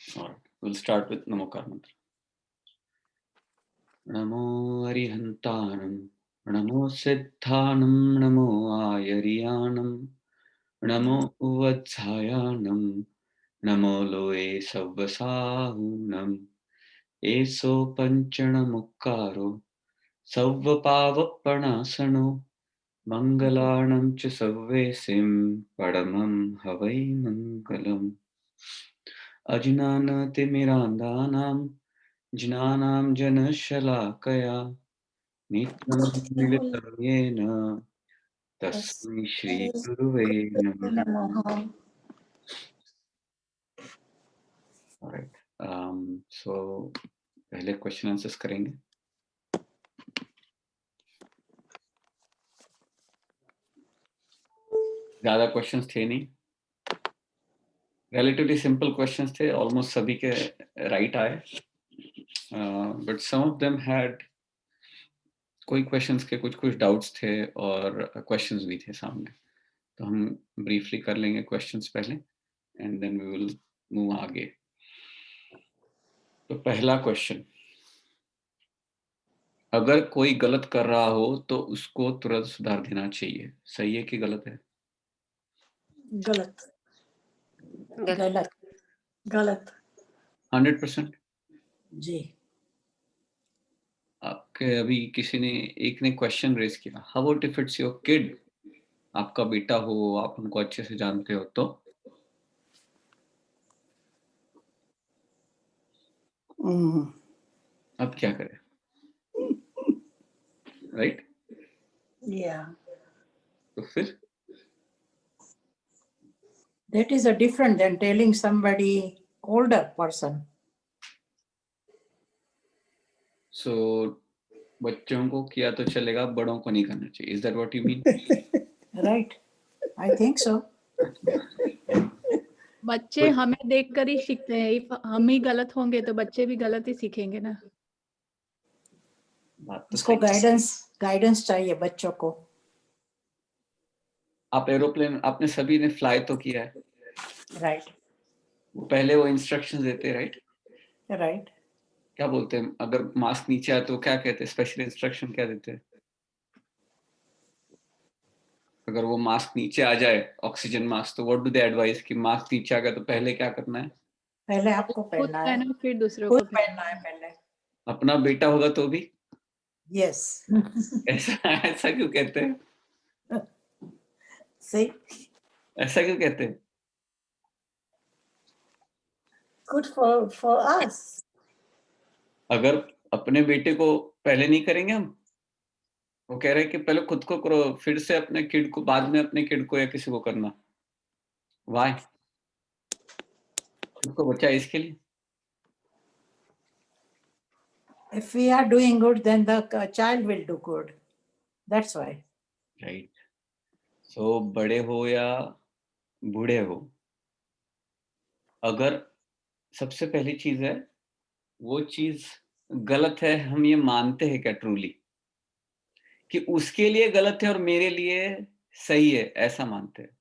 All right, we'll start with Namokar mantra. Namo Arihantanam, Namo Siddhanam, Namo Ayariyanam, Namo Uvadsayanam, Namo Loe Savvasahunam, Eso Panchanamukkaro, Savvapavapanasano, Mangalanam cha Savvesim, Padamam Havai Mangalam. Ajnanatimirandhanam, Jnanam Janashalakaya, Nityam Militam Yena, Tasmai Shri Guruve Namaha. All right. So पहले question answers करेंगे. ज़्यादा questions थे नहीं. Relatively simple questions थे. Almost सभी के right आए. But some of them had कोई क्वेश्चंस के कुछ डाउट्स थे और क्वेश्चंस भी थे सामने. तो हम ब्रीफली कर लेंगे क्वेश्चंस पहले and then we will move आगे. तो पहला क्वेश्चन, अगर कोई गलत कर रहा हो तो उसको तुरंत सुधार देना चाहिए. सही है कि गलत है? गलत. गलत. गलत. 100%. जी. आपके अभी किसी ने एक ने क्वेश्चन रेज किया, how about if it's your kid, आपका बेटा हो, आप उनको अच्छे से जानते हो, तो अब क्या करें? राइट? या. तो फिर That is a different than telling somebody older person. So बच्चों को किया तो चलेगा, बड़ों को नहीं करना चाहिए. Is that what you mean? Right. I think so. बच्चे हमें देखकर ही सीखते हैं. If हम ही गलत होंगे तो बच्चे भी गलत ही सीखेंगे ना. उसको गाइडेंस चाहिए बच्चों को. आप एरोप्लेन, आपने सभी ने फ्लाई तो किया है. राइट. पहले वो इंस्ट्रक्शंस देते हैं, राइट? राइट. क्या बोलते हैं? अगर मास्क नीचे आए तो क्या कहते हैं? स्पेशल इंस्ट्रक्शन क्या देते हैं? अगर वो मास्क नीचे आ जाए, ऑक्सीजन मास्क, तो व्हाट डू दे एडवाइस कि मास्क नीचे आ गया तो पहले क्या करना है? पहले आपको पहनना है, फिर दूसरों को पहनना है पहले. अपना बेटा होगा तो भी? यस. ऐसा क्यों कहते हैं? सही. ऐसा क्यों कहते हैं? Good for us. अगर अपने बेटे को पहले नहीं करेंगे हम, वो कह रहे हैं कि पहले खुद को करो, फिर से अपने किड को, बाद में अपने किड को या किसी को करना. वाई? खुद को बचा इसके लिए. If we are doing good, then the child will do good. That's why. Right. So बड़े हो या बूढ़े हो, अगर सबसे पहली चीज है वो चीज गलत है, हम ये मानते हैं क्या ट्रूली कि उसके लिए गलत है और मेरे लिए सही है, ऐसा मानते हैं?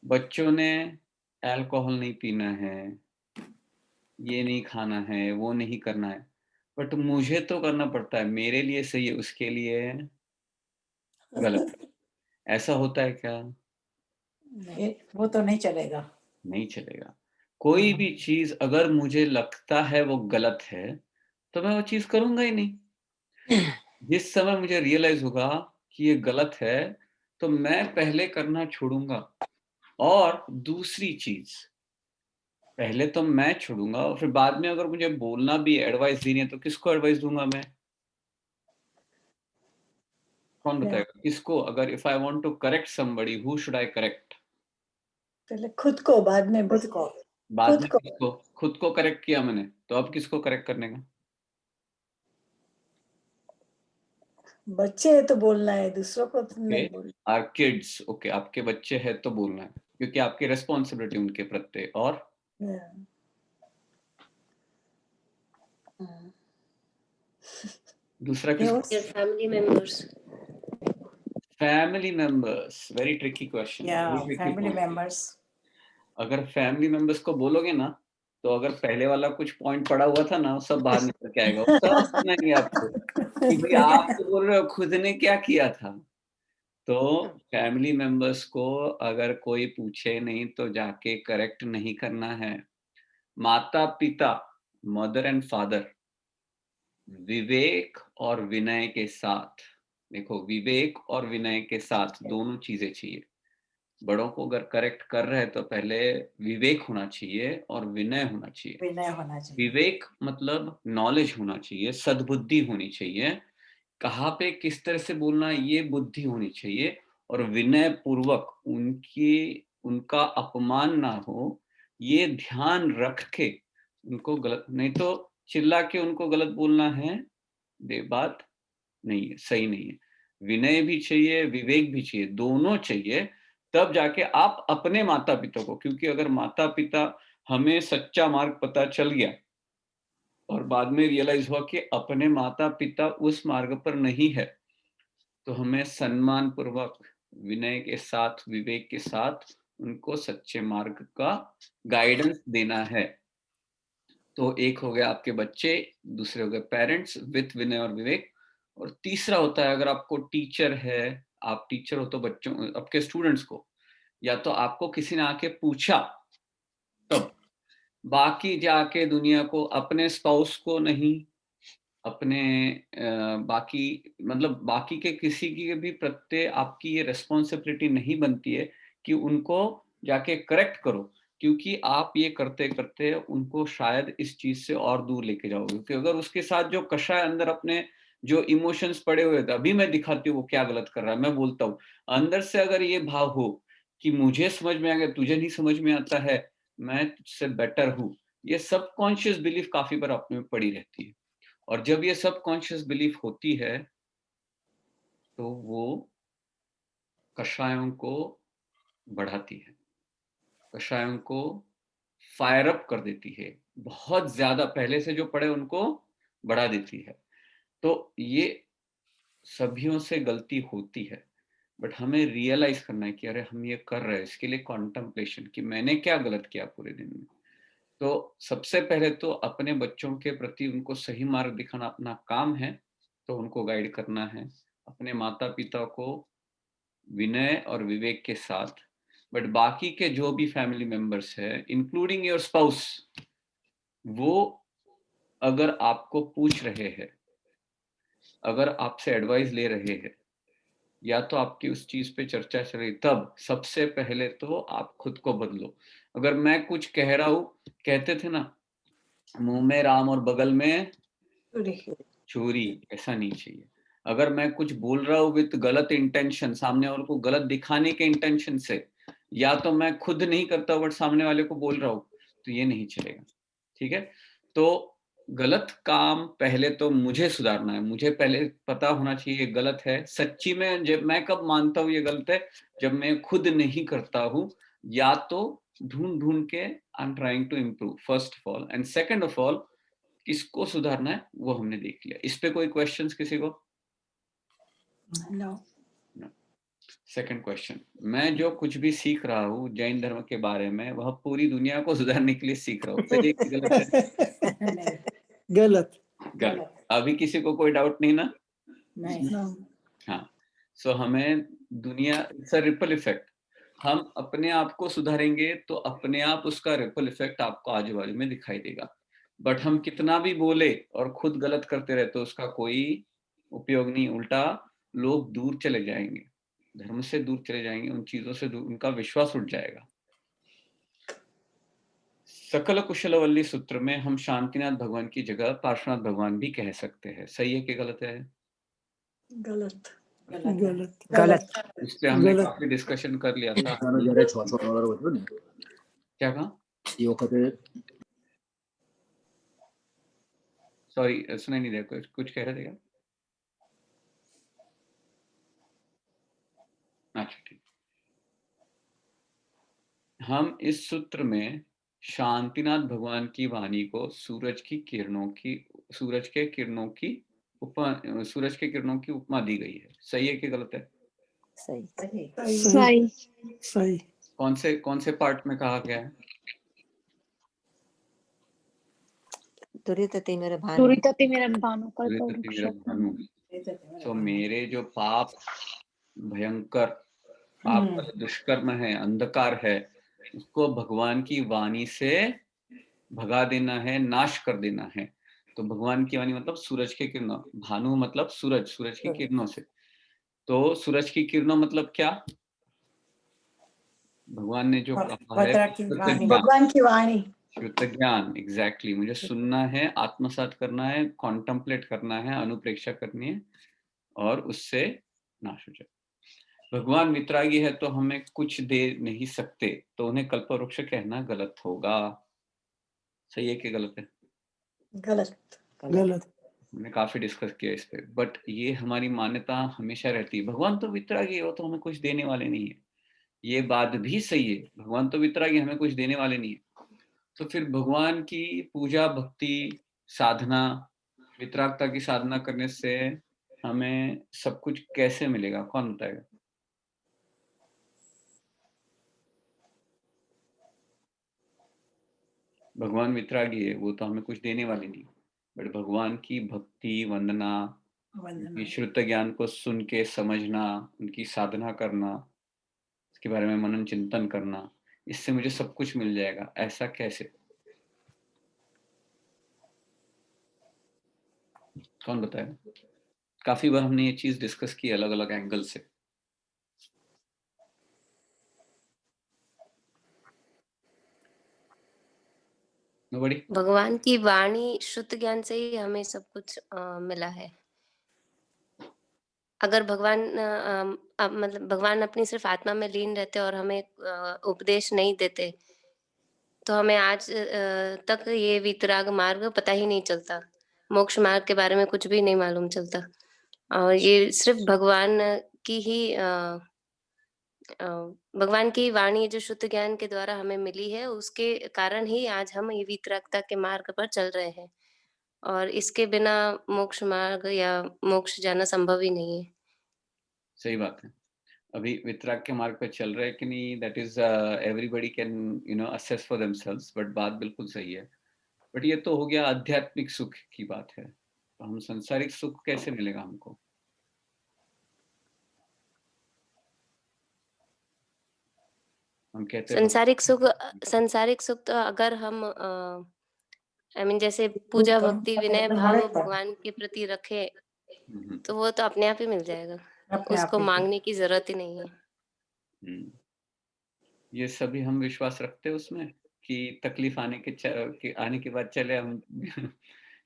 बच्चों ने अल्कोहल नहीं पीना है, ये नहीं खाना है, वो नहीं करना है, बट मुझे तो करना पड़ता है, मेरे लिए सही है, उसके लिए गलत है. ऐसा होता है क्या? वो तो नहीं चलेगा. नहीं चलेगा. कोई भी चीज अगर मुझे लगता है वो गलत है तो मैं वो चीज करूंगा ही नहीं. जिस समय मुझे रियलाइज होगा कि ये गलत है तो मैं पहले करना छोड़ूंगा. और दूसरी चीज, पहले तो मैं छोड़ूंगा और फिर बाद में अगर मुझे बोलना भी, एडवाइस देनी है, तो किसको एडवाइस दूंगा मैं? कौन बताएगा किसको? अगर if I want to correct somebody, who should I correct? पहले खुद को, बाद में खुद को. बाद में किसको? खुद को करेक्ट किया मैंने, तो अब किसको करेक्ट करने का? बच्चे है तो बोलना है, दूसरों को नहीं बोलना. आर किड्स, ओके, आपके बच्चे हैं तो बोलना है क्योंकि आपकी रिस्पॉन्सिबिलिटी उनके प्रति. और दूसरा किस? Family members. Very tricky question. Family members. अगर फैमिली मेंबर्स को बोलोगे ना, तो अगर पहले वाला कुछ पॉइंट पड़ा हुआ था ना, वो सब बाहर निकल के आएगा, वो सब सुनाएंगे आपको कि भाई आप तो बोल रहे हो खुद ने क्या किया था। तो फैमिली मेंबर्स को अगर कोई पूछे नहीं तो जाके करेक्ट नहीं करना है। माता-पिता, मदर एंड फादर विवेक और विनय के साथ, देखो विवेक और विनय के साथ दोनों चीजें चाहिए। बड़ों को अगर करेक्ट कर रहे हैं तो पहले विवेक होना चाहिए और विनय होना चाहिए। विनय होना चाहिए। विवेक मतलब नॉलेज होना चाहिए, सद्बुद्धि होनी चाहिए, कहाँ पे किस तरह से बोलना है ये बुद्धि होनी चाहिए, और विनय पूर्वक उनका अपमान ना हो, ये ध्यान रख के उनको गलत, नहीं तो चिल्ला के उनको गलत बोलना है, बात नहीं है, सही नहीं है। विनय भी चाहिए, विवेक भी चाहिए, दोनों चाहिए, तब जाके आप अपने माता-पिता को, क्योंकि अगर माता-पिता हमें सच्चा मार्ग पता चल गया और बाद में रियलाइज हुआ कि अपने माता-पिता उस मार्ग पर नहीं है, तो हमें सम्मान पूर्वक, विनय के साथ, विवेक के साथ उनको सच्चे मार्ग का गाइडेंस देना है। तो एक हो गया आपके बच्चे, दूसरे हो गए पेरेंट्स विथ विनय और विवेक, और तीसरा होता है अगर आपको टीचर है, आप टीचर हो तो बच्चों, आपके स्टूडेंट्स को, या तो आपको किसी ने आके पूछा तब, बाकी जाके दुनिया को, अपने स्पाउस को नहीं, अपने बाकी मतलब बाकी के किसी की भी प्रत्ये आपकी ये रिस्पॉन्सिबिलिटी नहीं बनती है कि उनको जाके करेक्ट करो, क्योंकि आप ये करते-करते उनको शायद इस चीज़ से और दूर लेके जाओगे। क्योंकि अगर उसके साथ जो कषाय अंदर अपने जो इमोशंस पड़े हुए थे, अभी मैं दिखाती हूँ वो क्या गलत कर रहा है, मैं बोलता हूँ। अंदर से अगर ये भाव हो कि मुझे समझ में आ गया, तुझे नहीं समझ में आता है, मैं तुझसे बेटर हूँ, ये सबकॉन्शियस बिलीफ काफ़ी बार अपने में पड़ी रहती है। और जब ये सबकॉन्शियस बिलीफ होती है, तो वो कषायों को बढ़ाती है, कषायों को फायर अप कर देती है, बहुत ज़्यादा पहले से जो पड़े उनको बढ़ा देती है। तो ये सभियों से गलती होती है, बट हमें रियलाइज़ करना है कि अरे हम ये कर रहे हैं, इसके लिए कॉन्टेम्पलेशन कि मैंने क्या गलत किया पूरे दिन में। तो सबसे पहले तो अपने बच्चों के प्रति उनको सही मार्ग दिखाना अपना काम है, तो उनको गाइड करना है। अपने माता-पिता को विनय और विवेक के साथ, बट बाकी के जो भी फैमिली मेंबर्स हैं, इंक्लूडिंग योर स्पाउस, वो अगर आपको पूछ रहे हैं, अगर आपसे एडवाइस ले रहे हैं, या तो आपकी उस चीज़ पे चर्चा चल रही, तब सबसे पहले तो आप खुद को बदलो। अगर मैं कुछ कह रहा हूँ, कहते थे ना, मुँह में राम और बगल में छुरी, ऐसा नहीं चाहिए। अगर मैं कुछ बोल रहा हूँ विथ गलत इंटेंशन, सामने वाले को गलत दिखाने के इंटेंशन से, या तो मैं खुद नहीं करता बट सामने वाले को बोल रहा हूँ, तो ये नहीं चलेगा। ठीक है? तो गलत काम पहले तो मुझे सुधारना है, मुझे पहले पता होना चाहिए ये गलत है। सच्ची में जब मैं कब मानता हूँ ये गलत है, जब मैं खुद नहीं करता हूँ, या तो ढूँढ-ढूँढ के I am trying to improve first of all, and second of all किसको सुधारना है वो हमने देख लिया। इस पे कोई क्वेश्चंस किसी को? नो। सेकंड क्वेश्चन, मैं जो कुछ भी सीख रहा हूँ जैन धर्म के बारे में, वह पूरी दुनिया को सुधारने के लिए सीख रहा हूँ। सही है कि गलत है? गलत। गलत। अभी किसी को कोई डाउट नहीं ना? नहीं। हाँ। सो हमें दुनिया, इट्स अ रिपल इफेक्ट। हम अपने आप को सुधारेंगे तो अपने आप उसका रिपल इफेक्ट आपको आजू-बाजू में दिखाई देगा। बट हम कितना भी बोले और खुद गलत करते रहे तो उसका कोई उपयोग नहीं, उल्टा लोग दूर चले जाएँगे। धर्म से दूर चले जाएँगे, उन चीज़ों से दूर, उनका विश्वास उठ जाएगा। सकल कुशलवल्ली सूत्र में हम शांतिनाथ भगवान की जगह पार्श्वनाथ भगवान भी कह सकते हैं। सही है कि गलत है? गलत। गलत। गलत। गलत। इस पे हमने गलत। काफ़ी डिस्कशन कर लिया था। जरा छोड़ होतो ना क्या कहा? ये वखत सॉरी, सुनाई नहीं दिया, कुछ कह रहे थे क्या? अच्छा, ठीक। हम इस सूत्र में शांतिनाथ भगवान की वाणी को सूरज के किरणों की उपमा दी गई है। सही है कि गलत है? सही सही। सही। सही। कौन से पार्ट में कहा गया है? दुरिततिमिरभानु दुरिततिमिरभानु भानु। तो मेरे जो पाप भयंकर पाप का जो दुष्कर्म है, अंधकार है, उसको भगवान की वाणी से भगा देना है, नाश कर देना है। तो भगवान की वाणी मतलब सूरज के किरणों, भानु मतलब सूरज, सूरज की किरणों से। तो सूरज की किरणों मतलब क्या? भगवान ने जो कहा है, भगवान की वाणी, शुद्ध ज्ञान, एग्जैक्टली। मुझे सुनना है, आत्मसात करना है, कॉन्टेम्पलेट करना है, अनुप्रेक्षा करनी है और उससे नाश हो जाए। भगवान वितरागी है तो हमें कुछ दे नहीं सकते, तो उन्हें कल्पवृक्ष कहना गलत होगा। सही है कि गलत है? गलत। हमने काफी डिस्कस किया इस पे, बट ये हमारी मान्यता हमेशा रहती है, भगवान तो वितरागी है, वो तो हमें कुछ देने वाले नहीं है। ये बात भी सही है, भगवान तो वितरागी, हमें कुछ देने वाले नहीं है। तो फिर भगवान की पूजा, भक्ति, साधना, वितरागता की साधना करने से हमें सब कुछ कैसे मिलेगा? कौन बताएगा? भगवान वितरागी है, वो तो हमें कुछ देने वाले नहीं, बट भगवान की भक्ति, वंदना, उनकी शुद्ध ज्ञान को सुन के समझना, उनकी साधना करना, इसके बारे में मनन चिंतन करना, इससे मुझे सब कुछ मिल जाएगा, ऐसा कैसे? कौन बताएगा? काफी बार हमने ये चीज डिस्कस की अलग अलग एंगल से। Nobody? भगवान की वाणी शुद्ध ज्ञान से ही हमें सब कुछ मिला है। अगर भगवान मतलब भगवान अपनी सिर्फ आत्मा में लीन रहते और हमें उपदेश नहीं देते, तो हमें आज तक ये वितराग मार्ग पता ही नहीं चलता। मोक्ष मार्ग के बारे में कुछ भी नहीं मालूम चलता। और ये सिर्फ भगवान की ही भगवान की वाणी जो शुद्ध ज्ञान के द्वारा हमें मिली है, उसके कारण ही आज हम ये वितरागता के मार्ग पर चल रहे हैं। और इसके बिना मोक्ष मार्ग या मोक्ष जाना संभव ही नहीं है। सही बात है। अभी वितराग के मार्ग पे चल रहे हैं कि नहीं, that is everybody can assess for themselves, but बात बिल्कुल सही है। बट ये तो हो गया आध्यात्मिक सुख की बात है, तो हम संसारिक सुख कैसे मिलेगा हमको? हम कहते हैं संसारिक सुख तो अगर हम जैसे पूजा, भक्ति, विनय भाव भगवान के प्रति रखे, तो वो तो अपने आप ही मिल जाएगा। उसको मांगने की जरूरत ही नहीं है। ये सभी हम विश्वास रखते हैं उसमें कि तकलीफ आने के बाद चले हम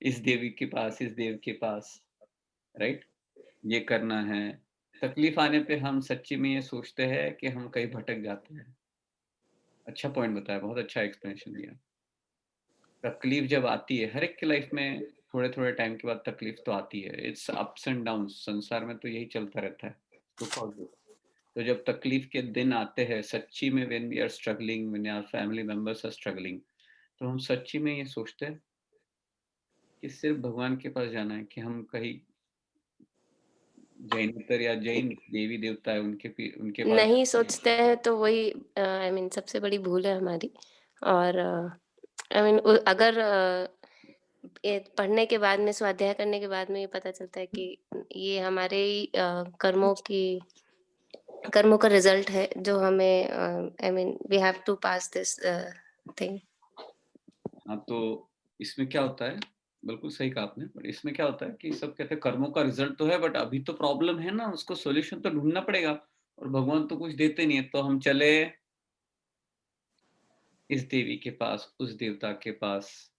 इस देवी के पास, इस देव के पास, राइट? ये करना है। तकलीफ आने पे हम सच्ची में ये सोचते हैं कि हम कहीं भटक जाते हैं। अच्छा पॉइंट बताया, बहुत अच्छा एक्सप्लेनेशन दिया। तकलीफ जब आती है, हर एक की लाइफ में थोड़े थोड़े टाइम के बाद तकलीफ तो आती है। इट्स अप्स एंड डाउन्स, संसार में तो यही चलता रहता है, सुख और दुख। तो जब तकलीफ के दिन आते हैं सच्ची में, when we are struggling, when our family members are struggling, तो हम सच्ची में ये सोचते हैं कि सिर्फ भगवान के पास जाना है, कि हम कहीं जैनेतर या जैन देवी देवता है उनके पास नहीं सोचते हैं तो वही सबसे बड़ी भूल है हमारी। और अगर ये पढ़ने के बाद में, स्वाध्याय करने के बाद में ये पता चलता है कि ये हमारे ही कर्मों का रिजल्ट है, जो हमें we have to pass this thing. हाँ, तो इसमें क्या होता है, बिल्कुल सही कहा आपने, बट इसमें क्या होता है कि सब कहते हैं कर्मों का रिजल्ट तो है, बट अभी तो प्रॉब्लम है ना, उसको सॉल्यूशन तो ढूंढना पड़ेगा, और भगवान तो कुछ देते नहीं है, तो हम चले इस देवी के पास, उस देवता के पास,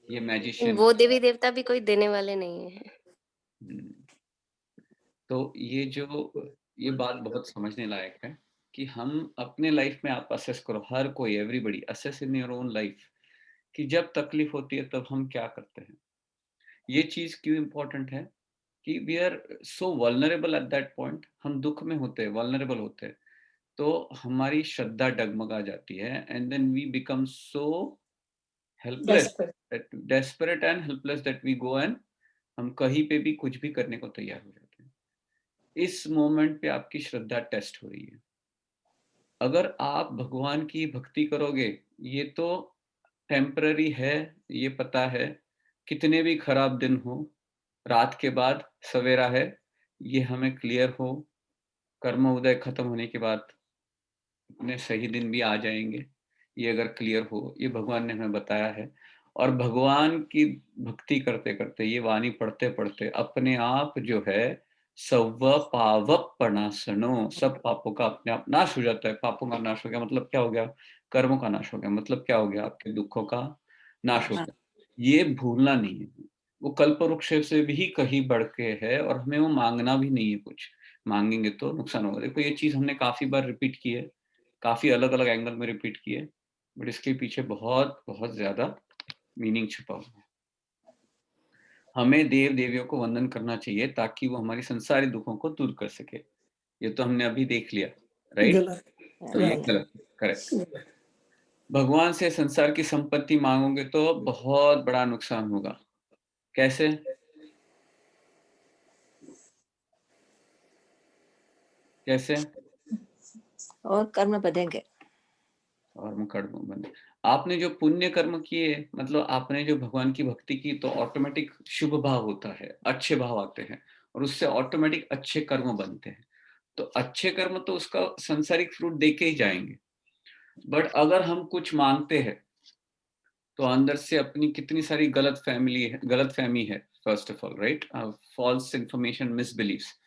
ये मैजिशियन। वो देवी देवता भी कोई देने वाले नहीं है। तो ये बात बहुत समझने लायक है कि हम अपने लाइफ में, आप असेस करो, हर कोई, everybody assess in your own life, कि जब तकलीफ होती है तब हम क्या करते हैं। ये चीज क्यों इंपॉर्टेंट है कि we are so vulnerable at that point, हम दुख में होते हैं, वल्नरेबल होते हैं, तो हमारी श्रद्धा डगमगा जाती है, and then we become so helpless, desperate and helpless, that we go and हम कहीं पे भी कुछ भी करने को तैयार हो जाते हैं। इस मोमेंट पे आपकी श्रद्धा टेस्ट हो रही है। अगर आप भगवान की भक्ति करोगे, ये तो टेम्पररी है, ये पता है। कितने भी खराब दिन हो, रात के बाद सवेरा है, ये हमें क्लियर हो। कर्म उदय खत्म होने के बाद अपने सही दिन भी आ जाएंगे, ये अगर क्लियर हो, ये भगवान ने हमें बताया है। और भगवान की भक्ति करते करते, ये वाणी पढ़ते पढ़ते अपने आप जो है सव्व पावपनाशनो, सब पापों का अपने आप नाश हो जाता है। पापों का नाश हो गया मतलब क्या हो गया? कर्मों का नाश हो गया मतलब क्या हो गया? आपके दुखों का नाश हो गया। ये भूलना नहीं है। वो कल्प वृक्ष से भी कहीं बढ़ के है, और हमें वो मांगना भी नहीं है कुछ। मांगेंगे तो नुकसान होगा। देखो, ये चीज हमने काफी बार रिपीट की है, काफी अलग अलग एंगल में रिपीट की है, बट इसके पीछे बहुत बहुत ज्यादा मीनिंग छुपा हुआ है। हमें देव देवियों को वंदन करना चाहिए ताकि वो हमारी संसारी दुखों को दूर कर सके। ये तो हमने अभी देख लिया, राइट? गलत तो ये right. गलत, करेक्ट। भगवान से संसार की संपत्ति मांगोगे तो बहुत बड़ा नुकसान होगा। कैसे? कैसे? और कर्म बढ़ेंगे। और कर्म बने। आपने जो पुण्य कर्म किए, मतलब आपने जो भगवान की भक्ति की, तो ऑटोमेटिक शुभ भाव होता है, अच्छे भाव आते हैं, और उससे ऑटोमेटिक अच्छे कर्म बनते हैं। तो अच्छे कर्म तो उसका संसारिक फ्रूट देके ही जाएंगे। बट अगर हम कुछ मांगते हैं तो अंदर से अपनी कितनी सारी गलत फहमी है, first of all, right? False information, misbeliefs,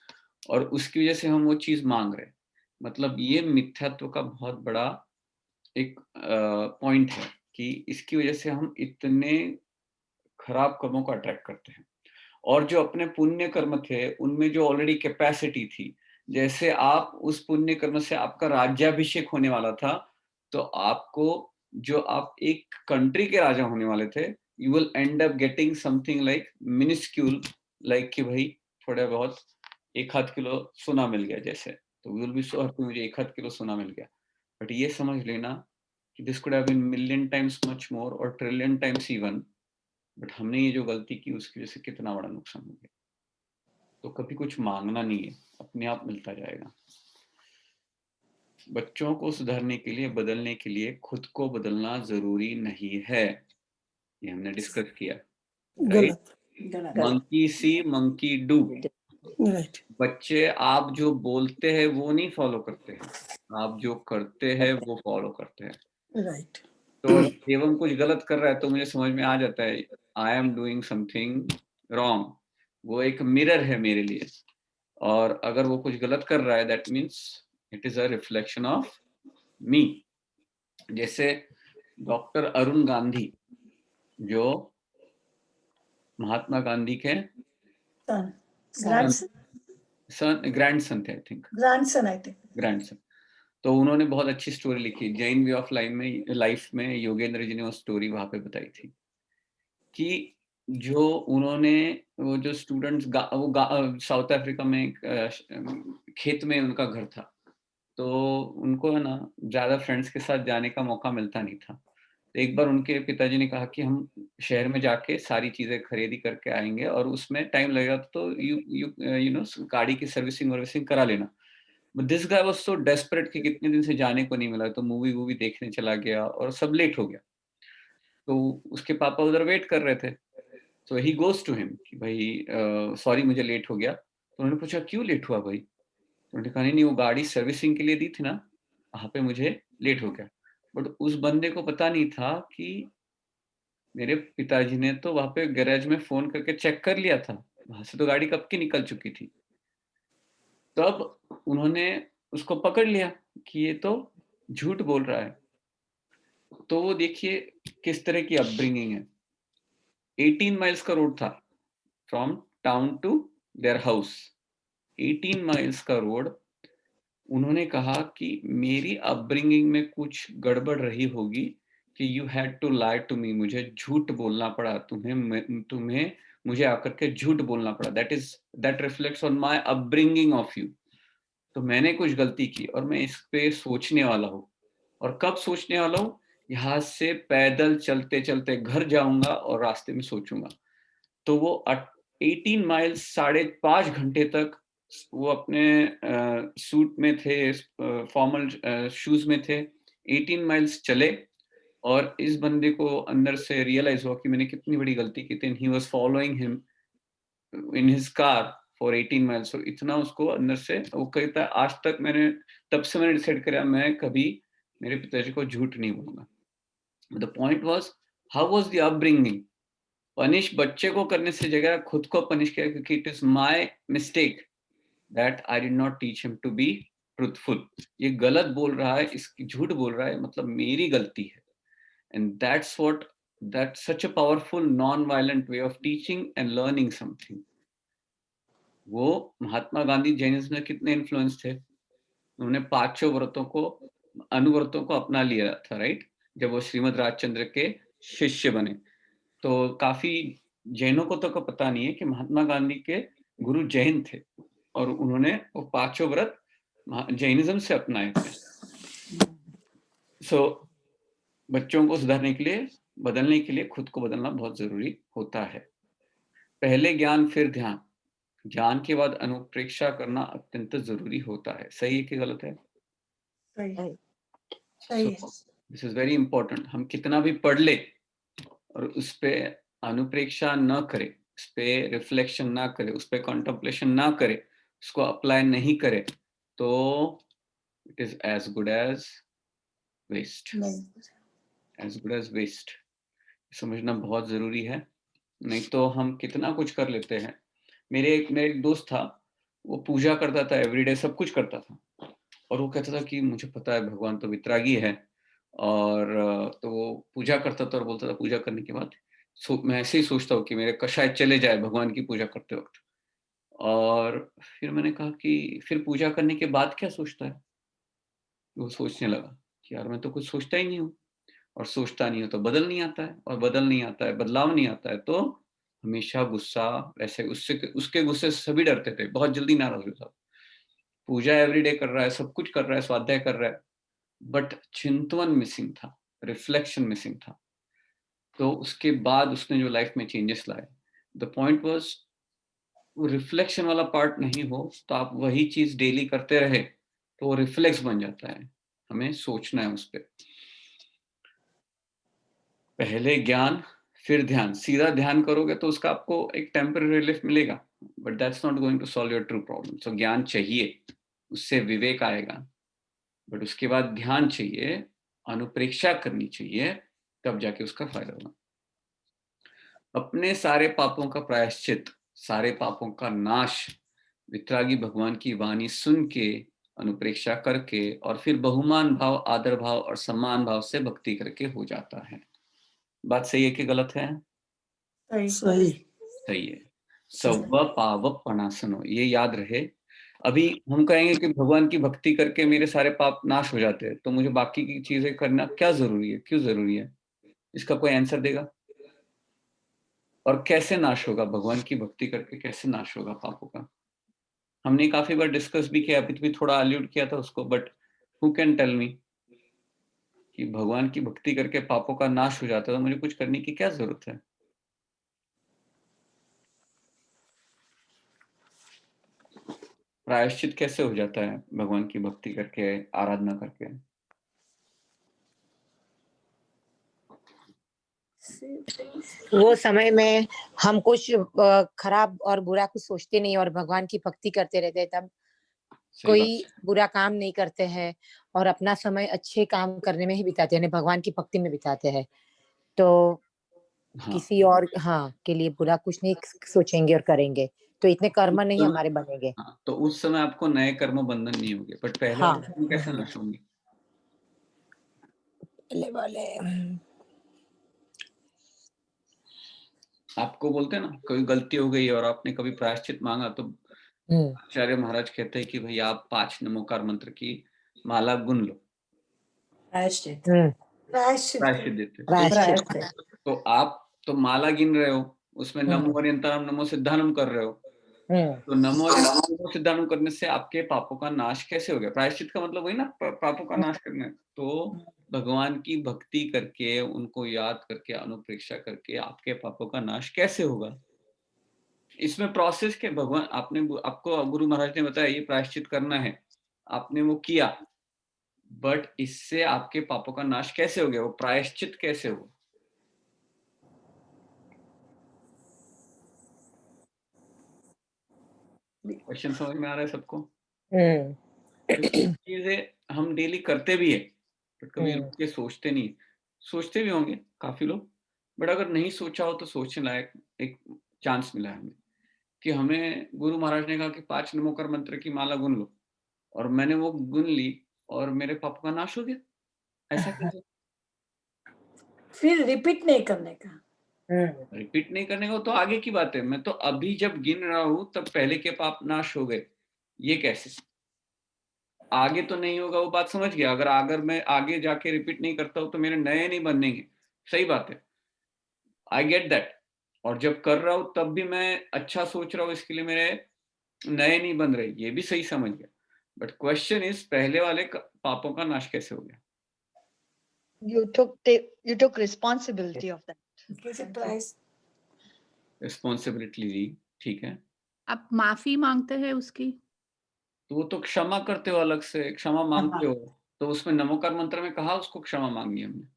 और उसकी वजह से हम वो चीज मांग रहे हैं। मतलब ये मिथ्यात्व का बहुत बड़ा एक पॉइंट है कि इसकी वजह से हम इतने खराब कर्मों को अट्रैक्ट करते हैं। और जो अपने पुण्य कर्म थे, उनमें जो ऑलरेडी कैपेसिटी थी, जैसे आप उस पुण्य कर्म से आपका राज्याभिषेक होने वाला था, तो आपको, जो आप एक कंट्री के राजा होने वाले थे, you will and up getting something like minuscule, like कि भाई थोड़ा बहुत 1 आध किलो सोना मिल गया जैसे, तो we will be so happy, मुझे 1 आध किलो सोना मिल गया। बट ये समझ लेना कि this could have been million times much more और ट्रिलियन टाइम्स इवन। बट हमने ये जो गलती की, उसकी वजह से कितना बड़ा नुकसान हो गया। तो कभी कुछ मांगना नहीं है, अपने आप मिलता जाएगा। बच्चों को सुधारने के लिए, बदलने के लिए खुद को बदलना जरूरी नहीं है, ये हमने डिस्कस किया, राइट? गलत monkey C monkey do. Right बच्चे आप जो बोलते हैं वो नहीं फॉलो करते हैं, आप जो करते हैं वो फॉलो करते हैं। राइट तो एवं कुछ गलत कर रहा है तो मुझे समझ में आ जाता है, I am doing something wrong. वो एक मिरर है मेरे लिए, और अगर वो कुछ गलत कर रहा है, that means it is a reflection of me. जैसे डॉक्टर अरुण गांधी, जो महात्मा गांधी के ग्रैंडसन थे, I think, grandson I think grandson. तो उन्होंने बहुत अच्छी स्टोरी लिखी, जैन वे ऑफ लाइफ में योगेंद्र जी ने वो स्टोरी वहां पे बताई थी कि जो उन्होंने, वो जो स्टूडेंट्स, साउथ अफ्रीका में खेत में उनका घर था, तो उनको है ना ज्यादा फ्रेंड्स के साथ जाने का मौका मिलता नहीं था। तो एक बार उनके पिताजी ने कहा कि हम शहर में जाके सारी चीजें खरीदी करके आएंगे, और उसमें टाइम लगेगा, तो यू नो गाड़ी की सर्विसिंग वर्विसिंग करा लेना। But this guy was so desperate कि कितने दिन से जाने को नहीं मिला, तो मूवी वूवी देखने चला गया और सब लेट हो गया। तो उसके पापा उधर वेट कर रहे थे, तो ही गोज टू हिम कि भाई सॉरी मुझे लेट हो गया। तो उन्होंने पूछा क्यों लेट हुआ भाई? तो उन्होंने कहा नहीं, वो गाड़ी सर्विसिंग के लिए दी थी ना, वहां पे मुझे लेट हो गया। बट उस बंदे को पता नहीं था कि मेरे पिताजी ने तो वहां पे गैरेज में फोन करके चेक कर लिया था, वहां से तो गाड़ी कब की निकल चुकी थी। तब उन्होंने उसको पकड़ लिया कि ये तो झूठ बोल रहा है। तो वो देखिए किस तरह की अपब्रिंगिंग है। 18 माइल्स का रोड था from town to their house, 18 miles का रोड। उन्होंने कहा कि मेरी अपब्रिंगिंग में कुछ गड़बड़ रही होगी कि you had to lie to me, मुझे झूठ बोलना पड़ा तुम्हें मुझे आकर के झूठ बोलना पड़ा। That reflects on my upbringing of you. तो मैंने कुछ गलती की और मैं इस पे सोचने वाला हूँ। और कब सोचने वाला हूँ? यहाँ से पैदल चलते चलते घर जाऊंगा और रास्ते में सोचूंगा। तो वो 18 माइल्स 5.5 घंटे तक वो अपने सूट में थे, फॉर्मल शूज में थे, 18 माइल्स चले और इस बंदे को अंदर से रियलाइज हुआ कि मैंने कितनी बड़ी गलती की थी। He was following him in his car for 18 miles. तो इतना उसको अंदर से वो कहता है, आज तक मैंने, तब से मैंने डिसाइड किया मैं कभी मेरे पिताजी को झूठ नहीं बोलूंगा। The point was, how was the upbringing? Punish बच्चे को करने से जगह खुद को पनिश किया, क्योंकि it is my mistake that I did not teach him to be truthful. ये गलत बोल रहा है, इसकी झूठ बोल रहा है, मतलब मेरी गलती है। And that's such a powerful non-violent way of teaching and learning something. वो महात्मा गांधी जैनिज्म में कितने इन्फ्लुएंस थे? उन्होंने पांचों व्रतों को, अनुव्रतों को अपना लिया था, राइट? जब वो श्रीमद राजचंद्र के शिष्य बने। तो काफी जैनों को तो पता नहीं है कि महात्मा गांधी के गुरु जैन थे और उन्होंने वो पांचों व्रत जैनिज्म से अपनाए थे। सो बच्चों को सुधारने के लिए, बदलने के लिए खुद को बदलना बहुत जरूरी होता है। पहले ज्ञान फिर ध्यान, ज्ञान के बाद अनुप्रेक्षा करना अत्यंत जरूरी होता है। सही है कि गलत है? सही सही है। This is very important. हम कितना भी पढ़ ले और उस पे अनुप्रेक्षा न करे, उस पे रिफ्लेक्शन ना करे, उस पे कॉन्टेम्पलेशन ना करे, उसको अप्लाई नहीं करे, तो it is as good as waste. As good as waste समझना बहुत जरूरी है। नहीं तो हम कितना कुछ कर लेते हैं। मेरे एक दोस्त था, वो पूजा करता था एवरीडे, सब कुछ करता था, और वो कहता था कि मुझे पता है भगवान तो वितरागी है, और तो वो पूजा करता था और बोलता था पूजा करने के बाद मैं ऐसे ही सोचता हूँ कि मेरे कषाय चले जाए भगवान की पूजा करते वक्त। और फिर मैंने कहा कि फिर पूजा करने के बाद क्या सोचता है? वो सोचने लगा कि यार मैं तो कुछ सोचता ही नहीं हूँ, और सोचता नहीं हो तो बदल नहीं आता है, और बदल नहीं आता है, बदलाव नहीं आता है, तो हमेशा गुस्सा। वैसे उसके गुस्से से सभी डरते थे, बहुत जल्दी नाराज होता था। पूजा एवरीडे कर रहा है, सब कुछ कर रहा है, स्वाध्याय कर रहा है, बट चिंतन मिसिंग था, रिफ्लेक्शन मिसिंग था। तो उसके बाद उसने जो लाइफ में चेंजेस लाए, द पॉइंट वाज, वो रिफ्लेक्शन वाला पार्ट नहीं हो तो आप वही चीज डेली करते रहे तो वो रिफ्लेक्स बन जाता है। हमें सोचना है उस पर। पहले ज्ञान फिर ध्यान, सीधा ध्यान करोगे तो उसका आपको एक टेम्पररी रिलीफ मिलेगा, but that's not going to solve your true problem. So ज्ञान चाहिए, उससे विवेक आएगा, बट उसके बाद ध्यान चाहिए, अनुप्रेक्षा करनी चाहिए, तब जाके उसका फायदा होगा। अपने सारे पापों का प्रायश्चित, सारे पापों का नाश वितरागी भगवान की वाणी सुन के, अनुप्रेक्षा करके, और फिर बहुमान भाव, आदर भाव और सम्मान भाव से भक्ति करके हो जाता है। बात सही है कि गलत है? सही सही है। सव पाव पणासनो, ये याद रहे। अभी हम कहेंगे कि भगवान की भक्ति करके मेरे सारे पाप नाश हो जाते हैं, तो मुझे बाकी की चीजें करना क्या जरूरी है, क्यों जरूरी है? इसका कोई आंसर देगा? और कैसे नाश होगा भगवान की भक्ति करके, कैसे नाश होगा पापों का? हमने काफी बार डिस्कस भी किया, अभी भी थोड़ा अलूड किया था उसको, but who can tell me कि भगवान की भक्ति करके पापों का नाश हो जाता है, तो मुझे कुछ करने की क्या जरूरत है? प्रायश्चित कैसे हो जाता है भगवान की भक्ति करके, आराधना करके? वो समय में हम कुछ खराब और बुरा कुछ सोचते नहीं और भगवान की भक्ति करते रहते हैं, तब कोई बुरा काम नहीं करते हैं और अपना समय अच्छे काम करने में ही बिताते हैं, भगवान की भक्ति में बिताते हैं। तो किसी और के लिए बुरा कुछ नहीं सोचेंगे और करेंगे, तो इतने कर्म नहीं हमारे बनेंगे। तो उस समय आपको नए कर्म बंधन नहीं होंगे, बट पहले कैसे नाश होंगे? पहले वाले आपको बोलते हैं ना, कोई गलती हो गई और आपने कभी प्रायश्चित मांगा, तो आचार्य महाराज कहते हैं कि भाई आप 5 नमोकार मंत्र की माला गुन लो, प्रायश्चित देते। तो आप तो माला गिन रहे हो, उसमें नमो हरियंतराम नमो सिद्धानम कर रहे हो, तो नमो हरियंतराम नमो सिद्धानम करने से आपके पापों का नाश कैसे हो गया? प्रायश्चित का मतलब वही ना, पापों का नाश करना है। तो भगवान की भक्ति करके, उनको याद करके, अनुप्रेक्षा करके आपके पापों का नाश कैसे होगा? इसमें प्रोसेस के भगवान आपको गुरु महाराज ने बताया ये प्रायश्चित करना है, आपने वो किया, बट इससे आपके पापों का नाश कैसे हो गया, वो प्रायश्चित कैसे हुआ? क्वेश्चन समझ में आ रहा है सबको? चीजें हम डेली करते भी है, बट कभी रुक के सोचते नहीं। सोचते भी होंगे काफी लोग, बट अगर नहीं सोचा हो तो सोचने लायक एक चांस मिला है हमें, कि हमें गुरु महाराज ने कहा कि 5 नमोकार मंत्र की माला गुन लो, और मैंने वो गुन ली और मेरे पापों का नाश हो गया। ऐसा कैसे? फिर रिपीट नहीं करने का। रिपीट नहीं करने का तो आगे की बात है, मैं तो अभी जब गिन रहा हूँ तब पहले के पाप नाश हो गए, ये कैसे? आगे तो नहीं होगा, वो बात समझ गया। अगर मैं आगे जाके रिपीट नहीं करता हूँ तो मेरे नए नहीं बनेंगे, सही बात है, आई गेट दैट। और जब कर रहा हूँ तब भी मैं अच्छा सोच रहा हूँ, इसके लिए मेरे नए नहीं बन रहे, ये भी सही समझ गया। बट क्वेश्चन इज पहले वाले पापों का नाश कैसे हो गया? You took responsibility of that. Responsibility ली, ठीक है। आप माफी मांगते हैं उसकी? तो वो तो क्षमा करते हो, अलग से क्षमा मांगते हो, तो उसमें नमोकार मंत्र में कहा उसको क्षमा मांगी हमने।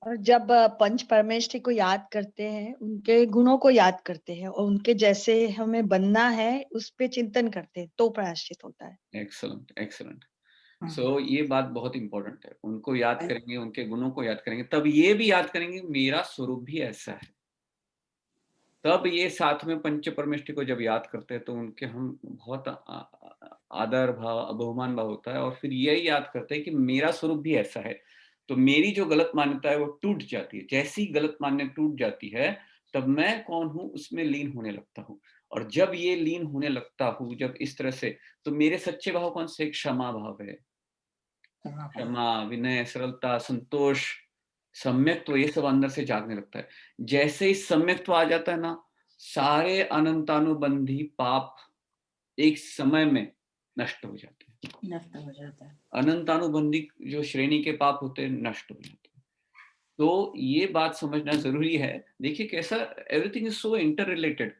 और जब पंच परमेष्ठी को याद करते हैं, उनके गुणों को याद करते हैं और उनके जैसे हमें बनना है उस पे चिंतन करते हैं, तो प्रायश्चित होता है। Excellent, excellent. सो ये बात बहुत इंपॉर्टेंट है, उनको याद करेंगे, उनके गुणों को याद करेंगे, तब ये भी याद करेंगे मेरा स्वरूप भी ऐसा है। तब ये साथ में पंच परमेष्ठी को जब याद करते हैं तो उनके हम बहुत आदर भाव, बहुमान भाव होता है, और फिर यही याद करते हैं कि मेरा स्वरूप भी ऐसा है। तो मेरी जो गलत मान्यता है वो टूट जाती है। जैसी गलत मान्यता टूट जाती है तब मैं कौन हूँ उसमें लीन होने लगता हूँ, और जब ये लीन होने लगता हूँ जब इस तरह से, तो मेरे सच्चे भाव कौन से? क्षमा भाव है, क्षमा, विनय, सरलता, संतोष, सम्यक्त्व, ये सब अंदर से जागने लगता है। जैसे ही सम्यक्त्व आ जाता है ना, सारे अनंतानुबंधी पाप एक समय में नष्ट हो जाते हैं। अनंतानुबंधी जो श्रेणी के पाप होते हैं नष्ट हो जाते हैं। तो ये बात समझना जरूरी है। देखिए कैसा everything is so inter related.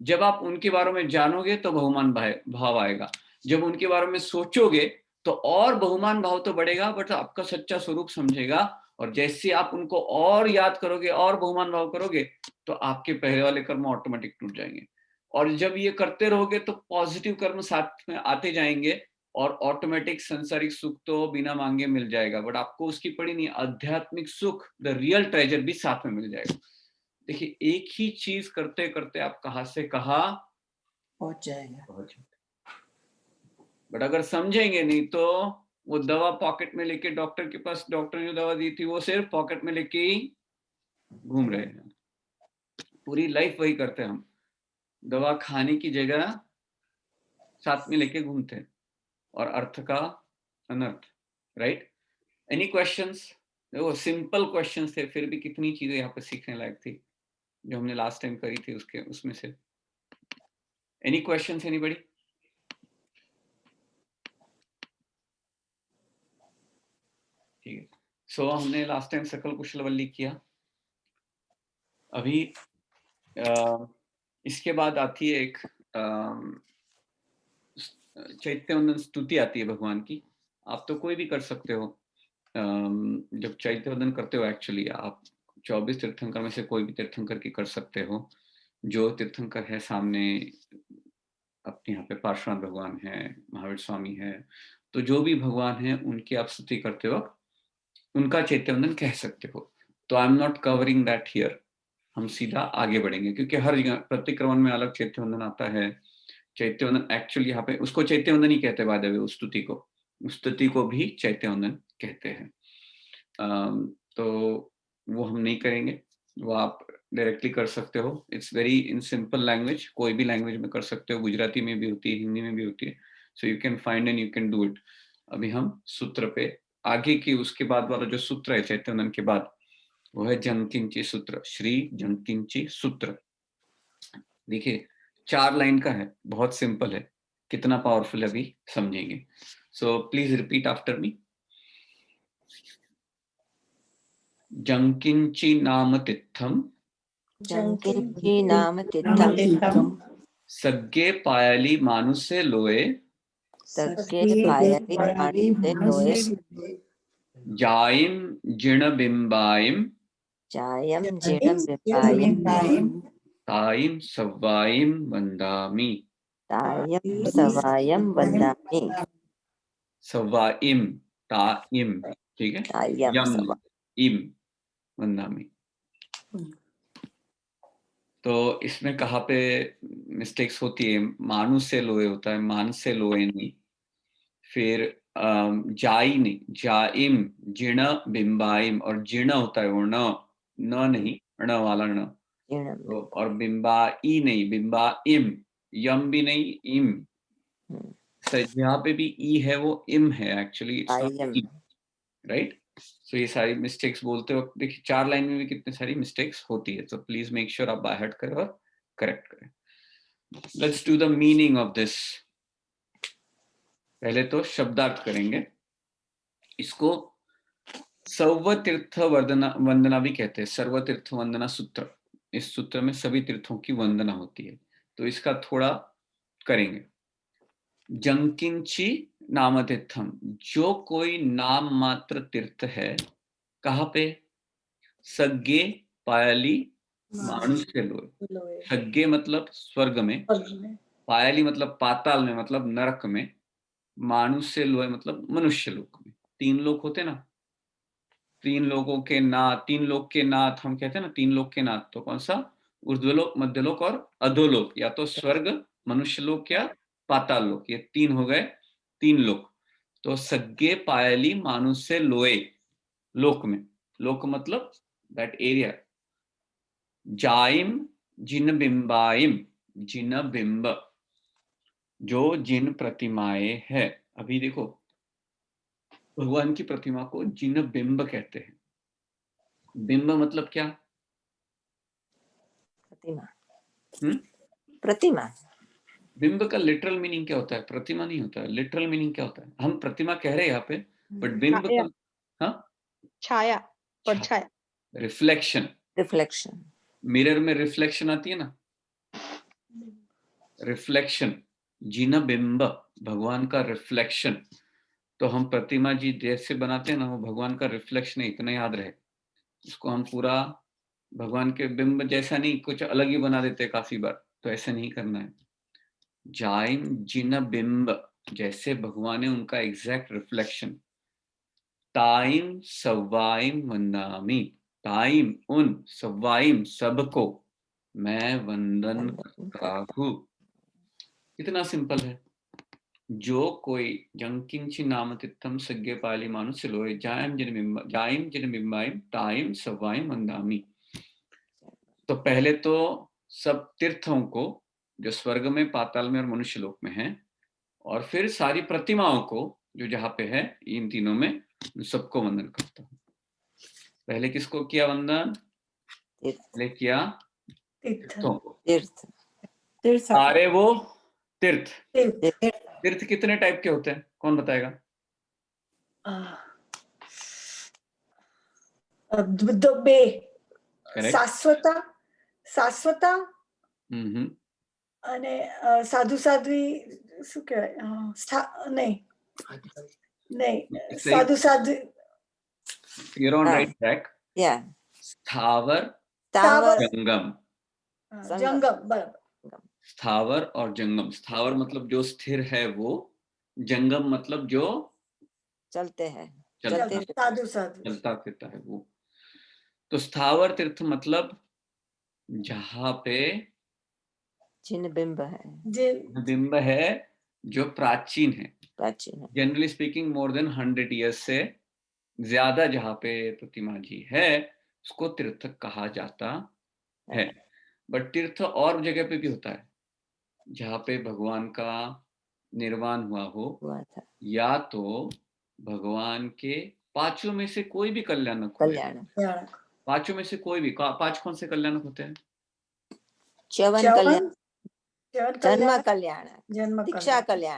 जब आप उनके बारे में जानोगे तो बहुमान भाव आएगा, जब उनके बारे में सोचोगे तो और बहुमान भाव तो बढ़ेगा, बट आपका सच्चा स्वरूप समझेगा। और जैसे आप उनको और याद करोगे और बहुमान भाव करोगे तो आपके पहले वाले कर्म ऑटोमेटिक टूट जाएंगे। और जब ये करते रहोगे तो पॉजिटिव कर्म साथ में आते जाएंगे, और ऑटोमेटिक संसारिक सुख तो बिना मांगे मिल जाएगा, बट आपको उसकी पड़ी नहीं, आध्यात्मिक सुख, द रियल ट्रेजर भी साथ में मिल जाएगा। देखिए एक ही चीज करते करते आप कहां से कहां पहुंच जाएगा। बट अगर समझेंगे नहीं तो वो दवा पॉकेट में लेके डॉक्टर के पास, डॉक्टर ने जो दवा दी थी वो सिर्फ पॉकेट में लेके ही घूम रहे हैं। पूरी लाइफ वही करते हैं हम, दवा खाने की जगह साथ में लेके घूमते हैं, और अर्थ का अनर्थ। राइट? Any questions? देखो सिंपल क्वेश्चंस थे, फिर भी कितनी चीजें यहाँ पे सीखने लायक थी जो हमने लास्ट टाइम करी थी उसमें से। Any questions anybody? ठीक है। सो हमने लास्ट टाइम सकल कुशलवल्ली किया। अभी इसके बाद आती है एक चैत्यवंदन स्तुति आती है भगवान की। आप तो कोई भी कर सकते हो। जब चैत्यवंदन करते हो एक्चुअली आप 24 तीर्थंकर में से कोई भी तीर्थंकर की कर सकते हो। जो तीर्थंकर है सामने, अपने यहाँ पे पार्श्वनाथ भगवान है, महावीर स्वामी है, तो जो भी भगवान है उनकी आप स्तुति करते वक्त उनका चैत्यवंदन कह सकते हो। तो I am not covering that here, हम सीधा आगे बढ़ेंगे, क्योंकि हर जगह प्रतिक्रमण में अलग चैत्यवंदन आता है। चैत्यवंदन एक्चुअली यहाँ पे उसको चैत्यवंदन ही कहते हैं, बाद में उस स्तुति को भी चैत्यवंदन कहते हैं। तो वो हम नहीं करेंगे, वो आप डायरेक्टली कर सकते हो। It's very in simple language, कोई भी लैंग्वेज में कर सकते हो, गुजराती में भी होती है, हिंदी में भी होती है। So you can find and you can do it. अभी हम सूत्र पे आगे की, उसके बाद वाला जो सूत्र है चैत्यवंदन के बाद, वो है जनकिंची सूत्र, श्री जनकिंची सूत्र। देखिए 4 लाइन का है, बहुत सिंपल है, कितना पावरफुल है अभी समझेंगे। So please repeat after me. जंकिंची नाम तिथम जंकिंची नाम तीर्थम तीर्थम सग्गे पायली मानुसे लोए सगे पायली मानुसे लोए जाइम जिण बिंबाइम जायम जिणम बिंबायम ताइम सव्वाइम वंदामि। तायम सवायम वंदामि। सव्वाइम ताइम, ठीक है, तायम यम सवा इम वंदामि। तो इसमें कहाँ पे मिस्टेक्स होती है? मानु से लोए होता है, मान से लोए नहीं। फिर जाई नहीं, जाइम जिण बिंबाइम, और जिण होता है वो न नहीं, ण वाला न। जिणम तो और बिंबाई नहीं, बिंबाइम, यम भी नहीं, इम। यहाँ पे भी ई है, वो इम है एक्चुअली, इट्स नॉट तायम। ई, राइट? सो ये सारी मिस्टेक्स बोलते वक्त देखिए 4 लाइन में भी कितनी सारी मिस्टेक्स होती है, तो प्लीज मेक श्योर आप बाय हार्ट करें और करेक्ट करें। Let's do the meaning of this. पहले तो शब्दार्थ करेंगे। इसको सर्वतीर्थ वंदना भी कहते हैं, सर्वतीर्थ वंदना सूत्र। इस सूत्र में सभी तीर्थों की वंदना होती है, तो इसका थोड़ा करेंगे। जंकिंची नाम तीर्थम, जो कोई नाम मात्र तीर्थ है, कहाँ पे? सग्गे पायली मानुष्य लोए। सग्गे मतलब स्वर्ग में, पायली मतलब पाताल में, मतलब नरक में, मानुष्य लोए मतलब मनुष्य लोक में। 3 लोक होते ना, 3 लोगों के नाथ, 3 लोक के नाथ हम कहते हैं ना, 3 लोक के नाथ। तो कौन सा? ऊर्ध्वलोक, मध्यलोक और अधोलोक, या तो स्वर्ग, मनुष्य लोक या पाताल लोक। ये 3 हो गए, 3 लोक। तो सग्गे पायली मानुष्य लोए, लोक में, लोक मतलब दैट एरिया। जाइम जिन बिंबाइम, जिन बिंब, जो जिन प्रतिमाएं है। अभी देखो, भगवान की प्रतिमा को जिन बिंब कहते हैं। बिंब मतलब क्या? प्रतिमा। हम्म? प्रतिमा। बिंब का लिटरल मीनिंग क्या होता है? प्रतिमा नहीं होता है। लिटरल मीनिंग क्या होता है? हम प्रतिमा कह रहे हैं यहाँ पे, बट बिंब का, हाँ, छाया, परछाया, रिफ्लेक्शन। रिफ्लेक्शन। मिरर में रिफ्लेक्शन आती है ना, रिफ्लेक्शन। जिन बिंब, भगवान का रिफ्लेक्शन। तो हम प्रतिमा जी जैसे बनाते हैं ना, वो भगवान का रिफ्लेक्शन है, इतना याद रहे। उसको हम पूरा भगवान के बिंब जैसा नहीं, कुछ अलग ही बना देते हैं काफी बार, तो ऐसा नहीं करना है। जाइम जिन बिंब, जैसे भगवान है उनका एग्जैक्ट रिफ्लेक्शन। ताइम सवाइम वंदामि, ताइम उन, सवाइम सबको, मैं वंदन करता हूँ। कितना सिंपल है। जो कोई जंकिंची नाम तित्थम सग्गे पाली मानुष लोए जाइम जिन बिंबाइम ताइम सवाइम वंदामि। तो पहले तो सब तीर्थों को, जो स्वर्ग में, पाताल में और मनुष्य लोक में है, और फिर सारी प्रतिमाओं को जो जहाँ पे है, इन तीनों में सबको वंदन करता हूँ। पहले किसको किया वंदन? पहले किया तीर्थों को। तीर्थ। तीर्थ सारे वो तीर्थ। तीर्थ तीर्थ कितने टाइप के होते हैं, कौन बताएगा? बे Correct. શાશ્વતા અને સાધુ સાધ્વી શું કહેવાય નહીં સાધુ સાધ્વી You're on right track. Yeah. स्थावर स्थावर जंगम। जंगम बराबर। स्थावर और जंगम। स्थावर मतलब जो स्थिर है वो, जंगम मतलब जो चलते हैं, साधु साधु चलता फिरता है वो। तो स्थावर तीर्थ मतलब जहाँ पे जिन बिंब है, बिंब है जो प्राचीन है, प्राचीन है, generally speaking more than 100 years से ज्यादा जहाँ पे प्रतिमा जी है, उसको तीर्थ कहा जाता है। बट तीर्थ और जगह पे भी होता है, जहाँ पे भगवान का निर्वाण हुआ हो, या तो भगवान के 5 में से कोई भी कल्याणक हो। 5 में से कोई भी। 5 कौन से कल्याणक होते हैं? च्यवन कल्याण, जन्म कल्याण,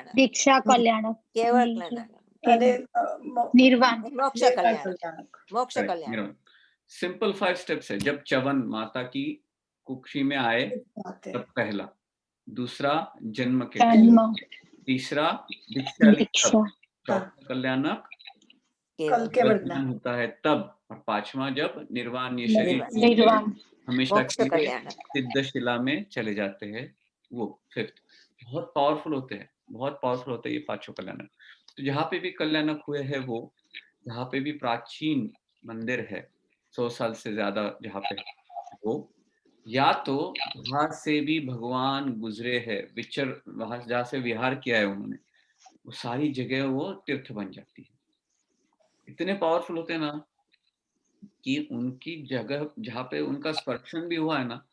दीक्षा कल्याण, केवल कल्याण, निर्वाण, मोक्ष कल्याण, मोक्ष कल्याण। सिंपल 5 स्टेप्स है। जब च्यवन माता की कुक्षी में आए आते तब पहला, दूसरा जन्म के दिन, तीसरा दीक्षा ली तब, चौथा कल्याणक कल के जब बढ़ना ज्ञान होता है तब, और पांचवा जब निर्वाण ये शरीर निर्वाण, हमेशा मोक्ष के लिए कल्याण। सिद्धशिला में चले जाते हैं, वो फिफ्थ। बहुत पावरफुल होते हैं, बहुत पावरफुल होते हैं ये पांचों कल्याणक। तो जहाँ पे भी कल्याणक हुए हैं वो, जहाँ पे भी प्राचीन मंदिर है 100 साल से ज्यादा जहाँ पे वो, या तो वहां से भी भगवान गुजरे हैं, विचर वहां जहाँ से विहार किया है उन्होंने, वो सारी जगह वो तीर्थ बन जाती है। इतने पावरफुल होते हैं ना कि उनकी जगह जहाँ पे उनका स्पर्शन भी हुआ है ना,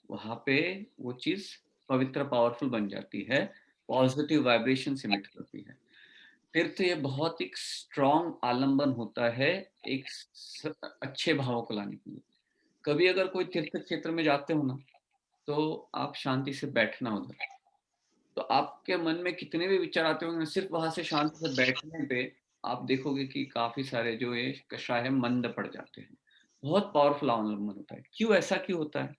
वहां पे वो चीज पवित्र पावरफुल बन जाती है, पॉजिटिव वाइब्रेशन इमिट करती है। तीर्थ ये बहुत एक स्ट्रॉन्ग आलंबन होता है एक अच्छे भावों को लाने के लिए। कभी अगर कोई तीर्थ क्षेत्र में जाते हो ना, तो आप शांति से बैठना उधर, तो आपके मन में कितने भी विचार आते होंगे, सिर्फ वहां से शांति से बैठने पे आप देखोगे कि काफी सारे जो ये कषाय है मंद पड़ जाते हैं। बहुत पावरफुल अवलंबन होता है। क्यों ऐसा क्यों होता है?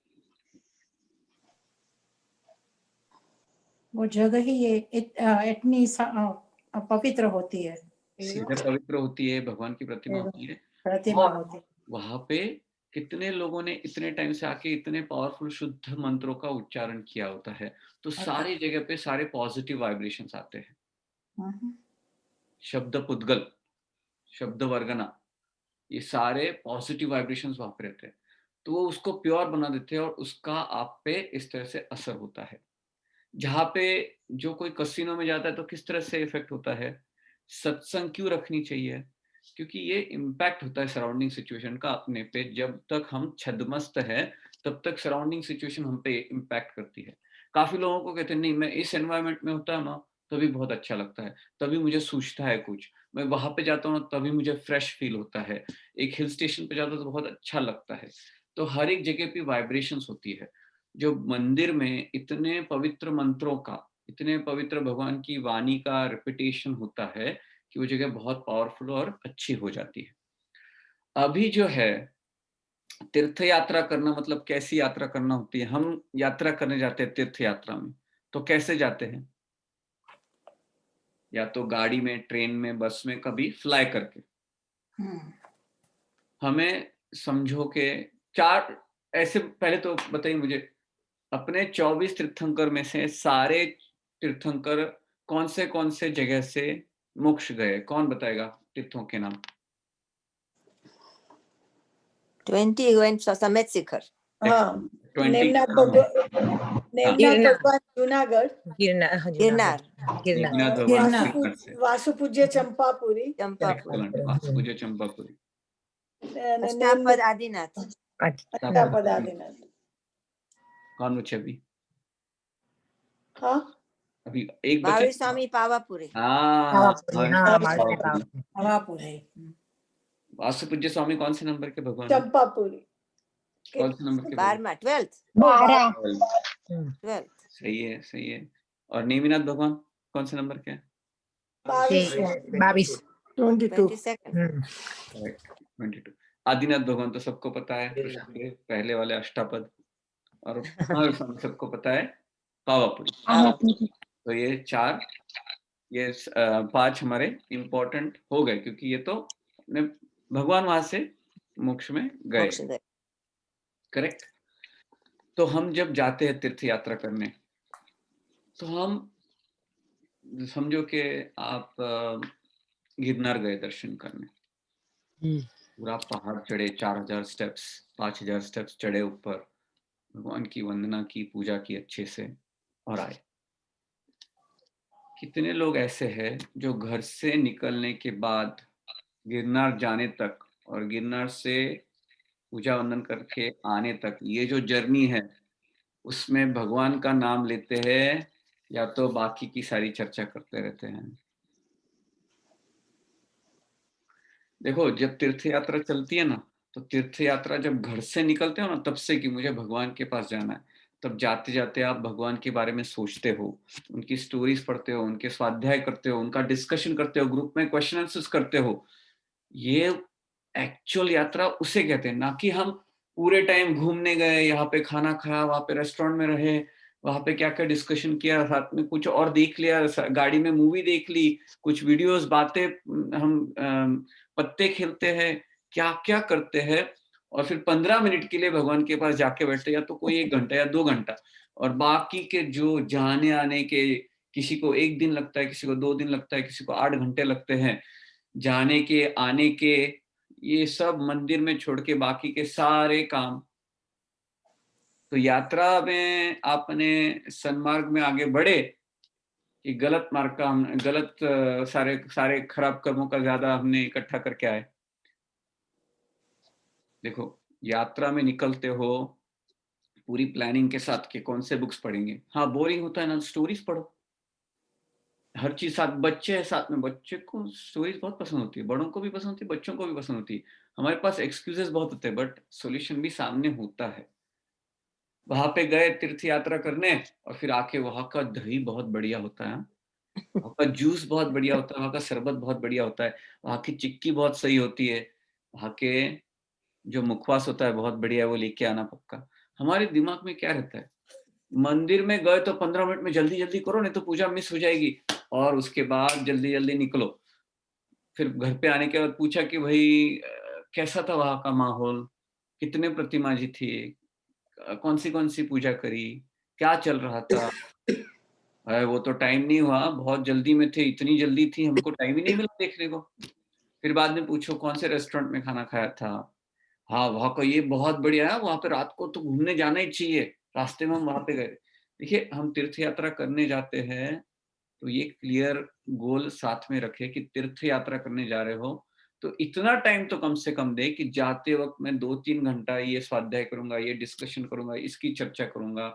वो जगह ही ये इतनी पवित्र होती है, सीधे पवित्र होती है, भगवान की प्रतिमा होती है, प्रतिमा और होती है। वहां पे कितने लोगों ने इतने टाइम से आके इतने पावरफुल शुद्ध मंत्रों का उच्चारण किया होता है, तो सारी जगह पे सारे पॉजिटिव वाइब्रेशंस आते हैं। शब्द पुद्गल, शब्द वर्गना, ये सारे पॉजिटिव वाइब्रेशंस वहां पे रहते हैं, तो वो उसको प्योर बना देते हैं और उसका आप पे इस तरह से असर होता है। जहाँ पे जो कोई कसिनो में जाता है तो किस तरह से इफेक्ट होता है? सत्संग क्यों रखनी चाहिए? क्योंकि ये इम्पैक्ट होता है सराउंडिंग सिचुएशन का अपने पे। जब तक हम छद्मस्त है तब तक सराउंडिंग सिचुएशन हम पे इम्पैक्ट करती है। काफी लोगों को कहते हैं नहीं, मैं इस एनवायरनमेंट में होता हूँ ना तभी बहुत अच्छा लगता है, तभी मुझे सूझता है कुछ, मैं वहां पे जाता हूँ ना तभी मुझे फ्रेश फील होता है, एक हिल स्टेशन पे जाता हूँ तो बहुत अच्छा लगता है। तो हर एक जगह पे वाइब्रेशंस होती है। जो मंदिर में इतने पवित्र मंत्रों का, इतने पवित्र भगवान की वाणी का रिपीटेशन होता है कि वो जगह बहुत पावरफुल और अच्छी हो जाती है। अभी जो है तीर्थ यात्रा करना मतलब कैसी यात्रा करना होती है? हम यात्रा करने जाते हैं तीर्थ यात्रा में, तो कैसे जाते हैं? या तो गाड़ी में, ट्रेन में, बस में, कभी फ्लाई करके। हमें समझो के चार ऐसे, पहले तो बताइए मुझे, अपने 24 तीर्थंकर में से सारे तीर्थंकर कौन से जगह से मोक्ष गए? कौन बताएगा तीर्थों के नाम? 20 went for समेत शिखर। नेमनाथ भगवान जूनागढ़, गिरनार, वासुपूज्य चंपापुरी, वासुपूज्य चंपापुरी, अष्टापद आदिनाथ। अष्टापद आदिनाथ। कौन बचे अभी? हाँ अभी एक महावीर बचा। स्वामी पावापुरी। पावापुरी। वासुपूज्य स्वामी कौन से नंबर के भगवान? चंपापुरी। कौन से नंबर के? 12वां, 12th। सही है, सही है। और नेमिनाथ भगवान कौन से नंबर के हैं? 22। 22। आदिनाथ भगवान तो सबको पता है, कृष्ण के पहले वाले अष्टापद। और सबको पता है पावापुरी। तो ये चार, ये 5 हमारे इम्पोर्टेंट हो गए, क्योंकि ये तो भगवान वहां से मोक्ष में गए। करेक्ट। तो हम जब जाते हैं तीर्थ यात्रा करने, तो हम समझो कि आप गिरनार गए दर्शन करने, पूरा पहाड़ चढ़े, 4000 स्टेप्स, 5000 स्टेप्स चढ़े ऊपर, भगवान की वंदना की, पूजा की अच्छे से और आए। कितने लोग ऐसे हैं जो घर से निकलने के बाद गिरनार जाने तक और गिरनार से पूजा वंदन करके आने तक, ये जो जर्नी है उसमें भगवान का नाम लेते हैं या तो बाकी की सारी चर्चा करते रहते हैं। देखो, जब तीर्थ यात्रा चलती है ना, तो तीर्थ यात्रा जब घर से निकलते हो ना, तब से कि मुझे भगवान के पास जाना है, तब जाते जाते आप भगवान के बारे में सोचते हो, उनकी स्टोरीज पढ़ते हो, उनके स्वाध्याय करते हो, उनका डिस्कशन करते हो, ग्रुप में क्वेश्चन आंसर्स करते हो। ये एक्चुअल यात्रा उसे कहते हैं, ना कि हम पूरे टाइम घूमने गए, यहाँ पे खाना खाया, वहाँ पे रेस्टोरेंट में रहे, वहाँ पे क्या क्या डिस्कशन किया, साथ में कुछ और देख लिया, गाड़ी में मूवी देख ली, कुछ वीडियोस, बातें, हम पत्ते खेलते हैं, क्या क्या करते हैं, और फिर 15 मिनट के लिए भगवान के पास जाके बैठते, या तो कोई 1 घंटा या 2 घंटा, और बाकी के जो जाने आने के, किसी को 1 दिन लगता है, किसी को 2 दिन लगता है, किसी को 8 घंटे लगते हैं जाने के आने के, ये सब मंदिर में छोड़ के बाकी के सारे काम। तो यात्रा में आपने सन्मार्ग में आगे बढ़े कि गलत मार्ग का, हम गलत सारे सारे खराब कर्मों का ज्यादा हमने इकट्ठा करके आए। देखो, यात्रा में निकलते हो पूरी प्लानिंग के साथ कि कौन से बुक्स पढ़ेंगे। हाँ, बोरिंग होता है ना, स्टोरीज पढ़ो, हर चीज साथ, बच्चे हैं साथ में, बच्चे को स्टोरीज बहुत पसंद होती है, बड़ों को भी पसंद होती है, बच्चों को भी पसंद होती है। हमारे पास एक्सक्यूजेस बहुत होते हैं, बट सॉल्यूशन भी सामने होता है। वहां पे गए तीर्थ यात्रा करने, और फिर आके वहां का दही बहुत बढ़िया होता है, वहां का जूस बहुत बढ़िया होता है, वहां का शरबत बहुत बढ़िया होता है, वहां की चिक्की बहुत सही होती है, वहां के जो मुखवास होता है बहुत बढ़िया है, वो लेके आना पक्का। हमारे दिमाग में क्या रहता है, मंदिर में गए तो 15 मिनट में जल्दी जल्दी करो, नहीं तो पूजा मिस हो जाएगी, और उसके बाद जल्दी जल्दी निकलो। फिर घर पे आने के बाद पूछा कि भाई कैसा था वहां का माहौल, कितने प्रतिमा जी थी, कौन सी पूजा करी, क्या चल रहा था। अरे वो तो टाइम नहीं हुआ, बहुत जल्दी में थे, इतनी जल्दी थी, हमको टाइम ही नहीं मिला देखने को। फिर बाद में पूछो कौन से रेस्टोरेंट में खाना खाया था, हाँ वहां का ये बहुत बढ़िया है, वहां पे रात को तो घूमने जाना ही चाहिए, रास्ते में हम वहां पे गए। देखिए, हम तीर्थ यात्रा करने जाते हैं तो ये क्लियर गोल साथ में रखे कि तीर्थ यात्रा करने जा रहे हो तो इतना टाइम तो कम से कम दे कि जाते वक्त मैं 2-3 घंटा ये स्वाध्याय करूंगा, ये डिस्कशन करूंगा, इसकी चर्चा करूंगा।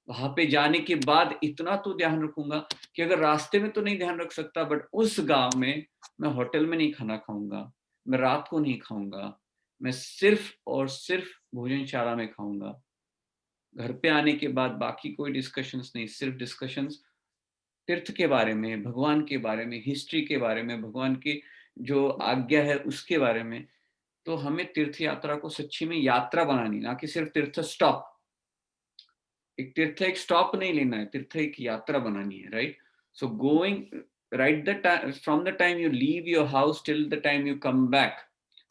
वहां पे जाने के बाद इतना तो ध्यान रखूंगा कि अगर रास्ते में तो नहीं ध्यान रख सकता, बट उस गांव में मैं होटल में नहीं खाना खाऊंगा, मैं रात को नहीं खाऊंगा, मैं सिर्फ और सिर्फ भोजनशाला में खाऊंगा। घर पे आने के बाद बाकी कोई डिस्कशंस नहीं, सिर्फ डिस्कशंस तीर्थ के बारे में, भगवान के बारे में, हिस्ट्री के बारे में, भगवान की जो आज्ञा है उसके बारे में। तो हमें तीर्थ यात्रा को सच्ची में यात्रा बनानी, ना कि सिर्फ तीर्थ स्टॉप। एक तीर्थ एक स्टॉप नहीं लेना है, तीर्थ एक यात्रा बनानी है, right. So going right the time, from the time you leave your house till the time you come back,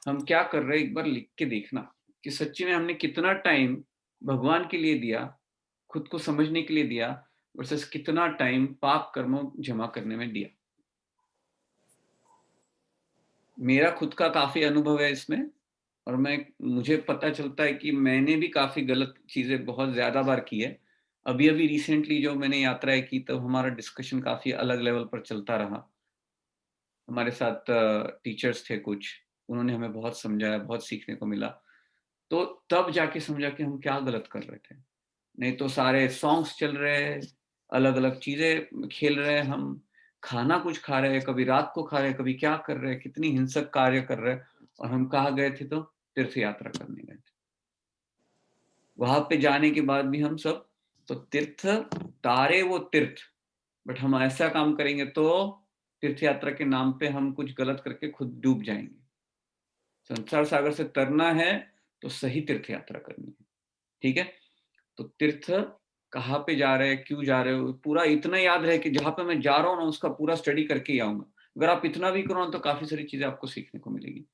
हम क्या कर रहे हैं एक बार लिख के देखना कि सच्ची में हमने कितना टाइम भगवान के लिए दिया, खुद को समझने के लिए दिया, वर्सेस कितना टाइम पाप कर्मों जमा करने में दिया। मेरा खुद का काफी अनुभव है इसमें, और मुझे पता चलता है कि मैंने भी काफी गलत चीजें बहुत ज्यादा बार की है। अभी अभी रिसेंटली जो मैंने यात्राएं की, तब हमारा डिस्कशन काफी अलग लेवल पर चलता रहा। हमारे साथ टीचर्स थे कुछ, उन्होंने हमें बहुत समझाया, बहुत सीखने को मिला। तो तब जाके समझा कि हम क्या गलत कर रहे थे। नहीं तो सारे सॉन्ग्स चल रहे हैं, अलग अलग चीजें खेल रहे हैं, हम खाना कुछ खा रहे हैं, कभी रात को खा रहे हैं, कभी क्या कर रहे हैं, कितनी हिंसक कार्य कर रहे हैं। और हम कहाँ गए थे, तो तीर्थ यात्रा करने गए थे। वहां पे जाने के बाद भी हम सब तो तीर्थ तारे वो तीर्थ, बट हम ऐसा काम करेंगे तो तीर्थ यात्रा के नाम पे हम कुछ गलत करके खुद डूब जाएंगे। संसार सागर से तरना है तो सही तीर्थ यात्रा करनी है, ठीक है। तो तीर्थ कहाँ पे जा रहे हैं, क्यों जा रहे हो, पूरा इतना याद रहे कि जहां पे मैं जा रहा हूँ ना उसका पूरा स्टडी करके ही आऊंगा। अगर आप इतना भी करो तो काफी सारी चीजें आपको सीखने को मिलेगी।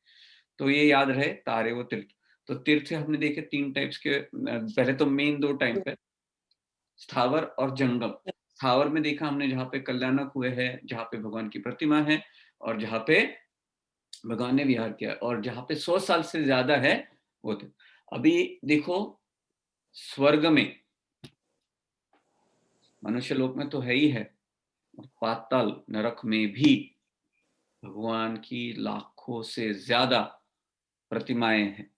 तो ये याद रहे, तारे वो तीर्थ। तो तीर्थ हमने देखे 3 टाइप्स के, पहले तो मेन 2 टाइप है, स्थावर और जंगम। स्थावर में देखा हमने जहाँ पे कल्याणक हुए हैं, जहाँ पे भगवान की प्रतिमा है, और जहाँ पे भगवान ने विहार किया, और जहाँ पे 100 साल से ज्यादा है वो थे। अभी देखो, स्वर्ग में, मनुष्य लोक में तो है ही है, पाताल नरक में भी भगवान की लाखों से ज्यादा प्रतिमाएं हैं।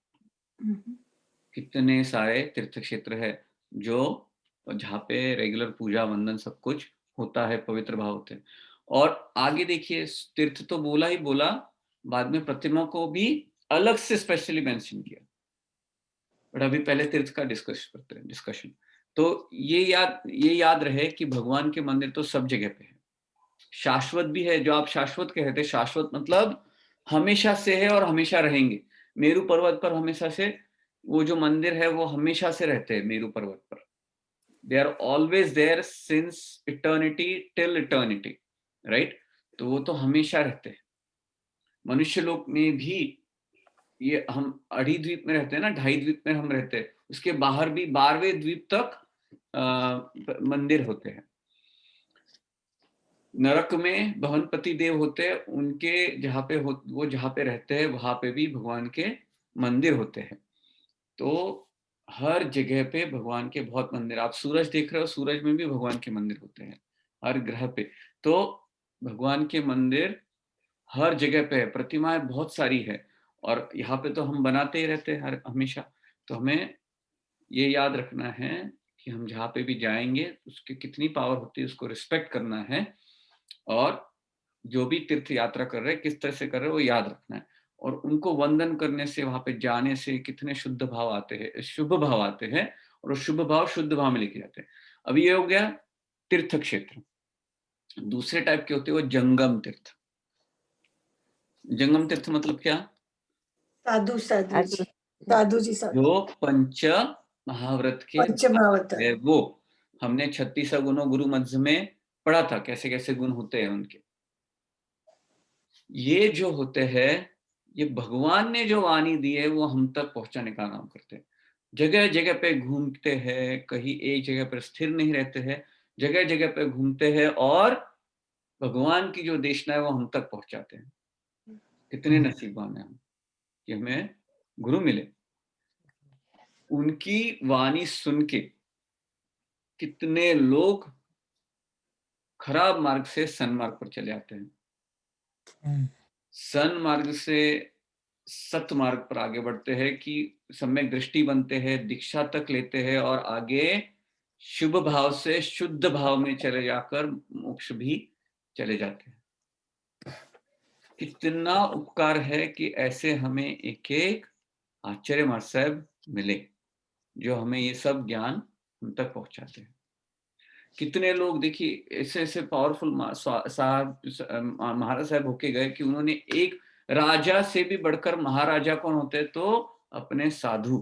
कितने सारे तीर्थ क्षेत्र है जो जहाँ पे रेगुलर पूजा वंदन सब कुछ होता है, पवित्र भाव होते हैं। और आगे देखिए, तीर्थ तो बोला ही बोला, बाद में प्रतिमा को भी अलग से स्पेशली मेंशन किया। बट अभी पहले तीर्थ का डिस्कशन। तो ये याद रहे कि भगवान के मंदिर तो सब जगह पे है, शाश्वत भी है। जो आप शाश्वत कहते हैं, शाश्वत मतलब हमेशा से है और हमेशा रहेंगे। मेरू पर्वत पर हमेशा से वो जो मंदिर है वो हमेशा से रहते हैं मेरू पर्वत पर। They are always there since eternity till eternity, right? तो वो तो हमेशा रहते हैं। मनुष्य लोक में भी ये हम अढ़ी द्वीप में रहते हैं ना, 2.5 द्वीप में हम रहते हैं, उसके बाहर भी 12वें द्वीप तक मंदिर होते हैं। नरक में भवनपति देव होते हैं, उनके जहाँ पे वो जहाँ पे रहते हैं वहां पे भी भगवान के मंदिर होते हैं। तो हर जगह पे भगवान के बहुत मंदिर, आप सूरज देख रहे हो, सूरज में भी भगवान के मंदिर होते हैं हर ग्रह पे। तो भगवान के मंदिर हर जगह पे है, प्रतिमाएं बहुत सारी है, और यहाँ पे तो हम बनाते ही रहते हैं हर हमेशा। तो हमें ये याद रखना है कि हम जहाँ पे भी जाएंगे उसकी कितनी पावर होती है, उसको रिस्पेक्ट करना है, और जो भी तीर्थ यात्रा कर रहे हैं किस तरह से कर रहे हैं वो याद रखना है। और उनको वंदन करने से, वहां पे जाने से कितने शुद्ध भाव आते हैं, शुभ भाव आते हैं, और वो शुभ भाव शुद्ध भाव में लेके जाते हैं। अब ये हो गया तीर्थ क्षेत्र। दूसरे टाइप के होते हैं वो जंगम तीर्थ। जंगम तीर्थ मतलब क्या? साधु साधु जी, साधु साधु जी, साधु जो पंच महाव्रत के पंचमावत है, वो हमने 36 गुणों गुरु मध्य में पढ़ा था, कैसे कैसे गुण होते हैं उनके। ये जो होते हैं, ये भगवान ने जो वाणी दी है वो हम तक पहुंचाने का काम करते हैं। जगह जगह पे घूमते हैं, कहीं एक जगह पर स्थिर नहीं रहते हैं, जगह जगह पे घूमते हैं, और भगवान की जो देशना है वो हम तक पहुंचाते हैं। कितने नसीबवान हैं हम कि हमें गुरु मिले। उनकी वाणी सुन के कितने लोग खराब मार्ग से सन्मार्ग पर चले आते हैं, सन्मार्ग से सतमार्ग पर आगे बढ़ते हैं, कि सम्यक दृष्टि बनते हैं, दीक्षा तक लेते हैं, और आगे शुभ भाव से शुद्ध भाव में चले जाकर मोक्ष भी चले जाते हैं। कितना उपकार है कि ऐसे हमें एक एक आचार्य महाराज साहब मिले जो हमें ये सब ज्ञान हम तक पहुंचाते हैं। कितने लोग देखिए ऐसे ऐसे पावरफुल साहब महाराज साहब होके गए कि उन्होंने एक राजा से भी बढ़कर, महाराजा कौन होते हैं तो अपने साधु,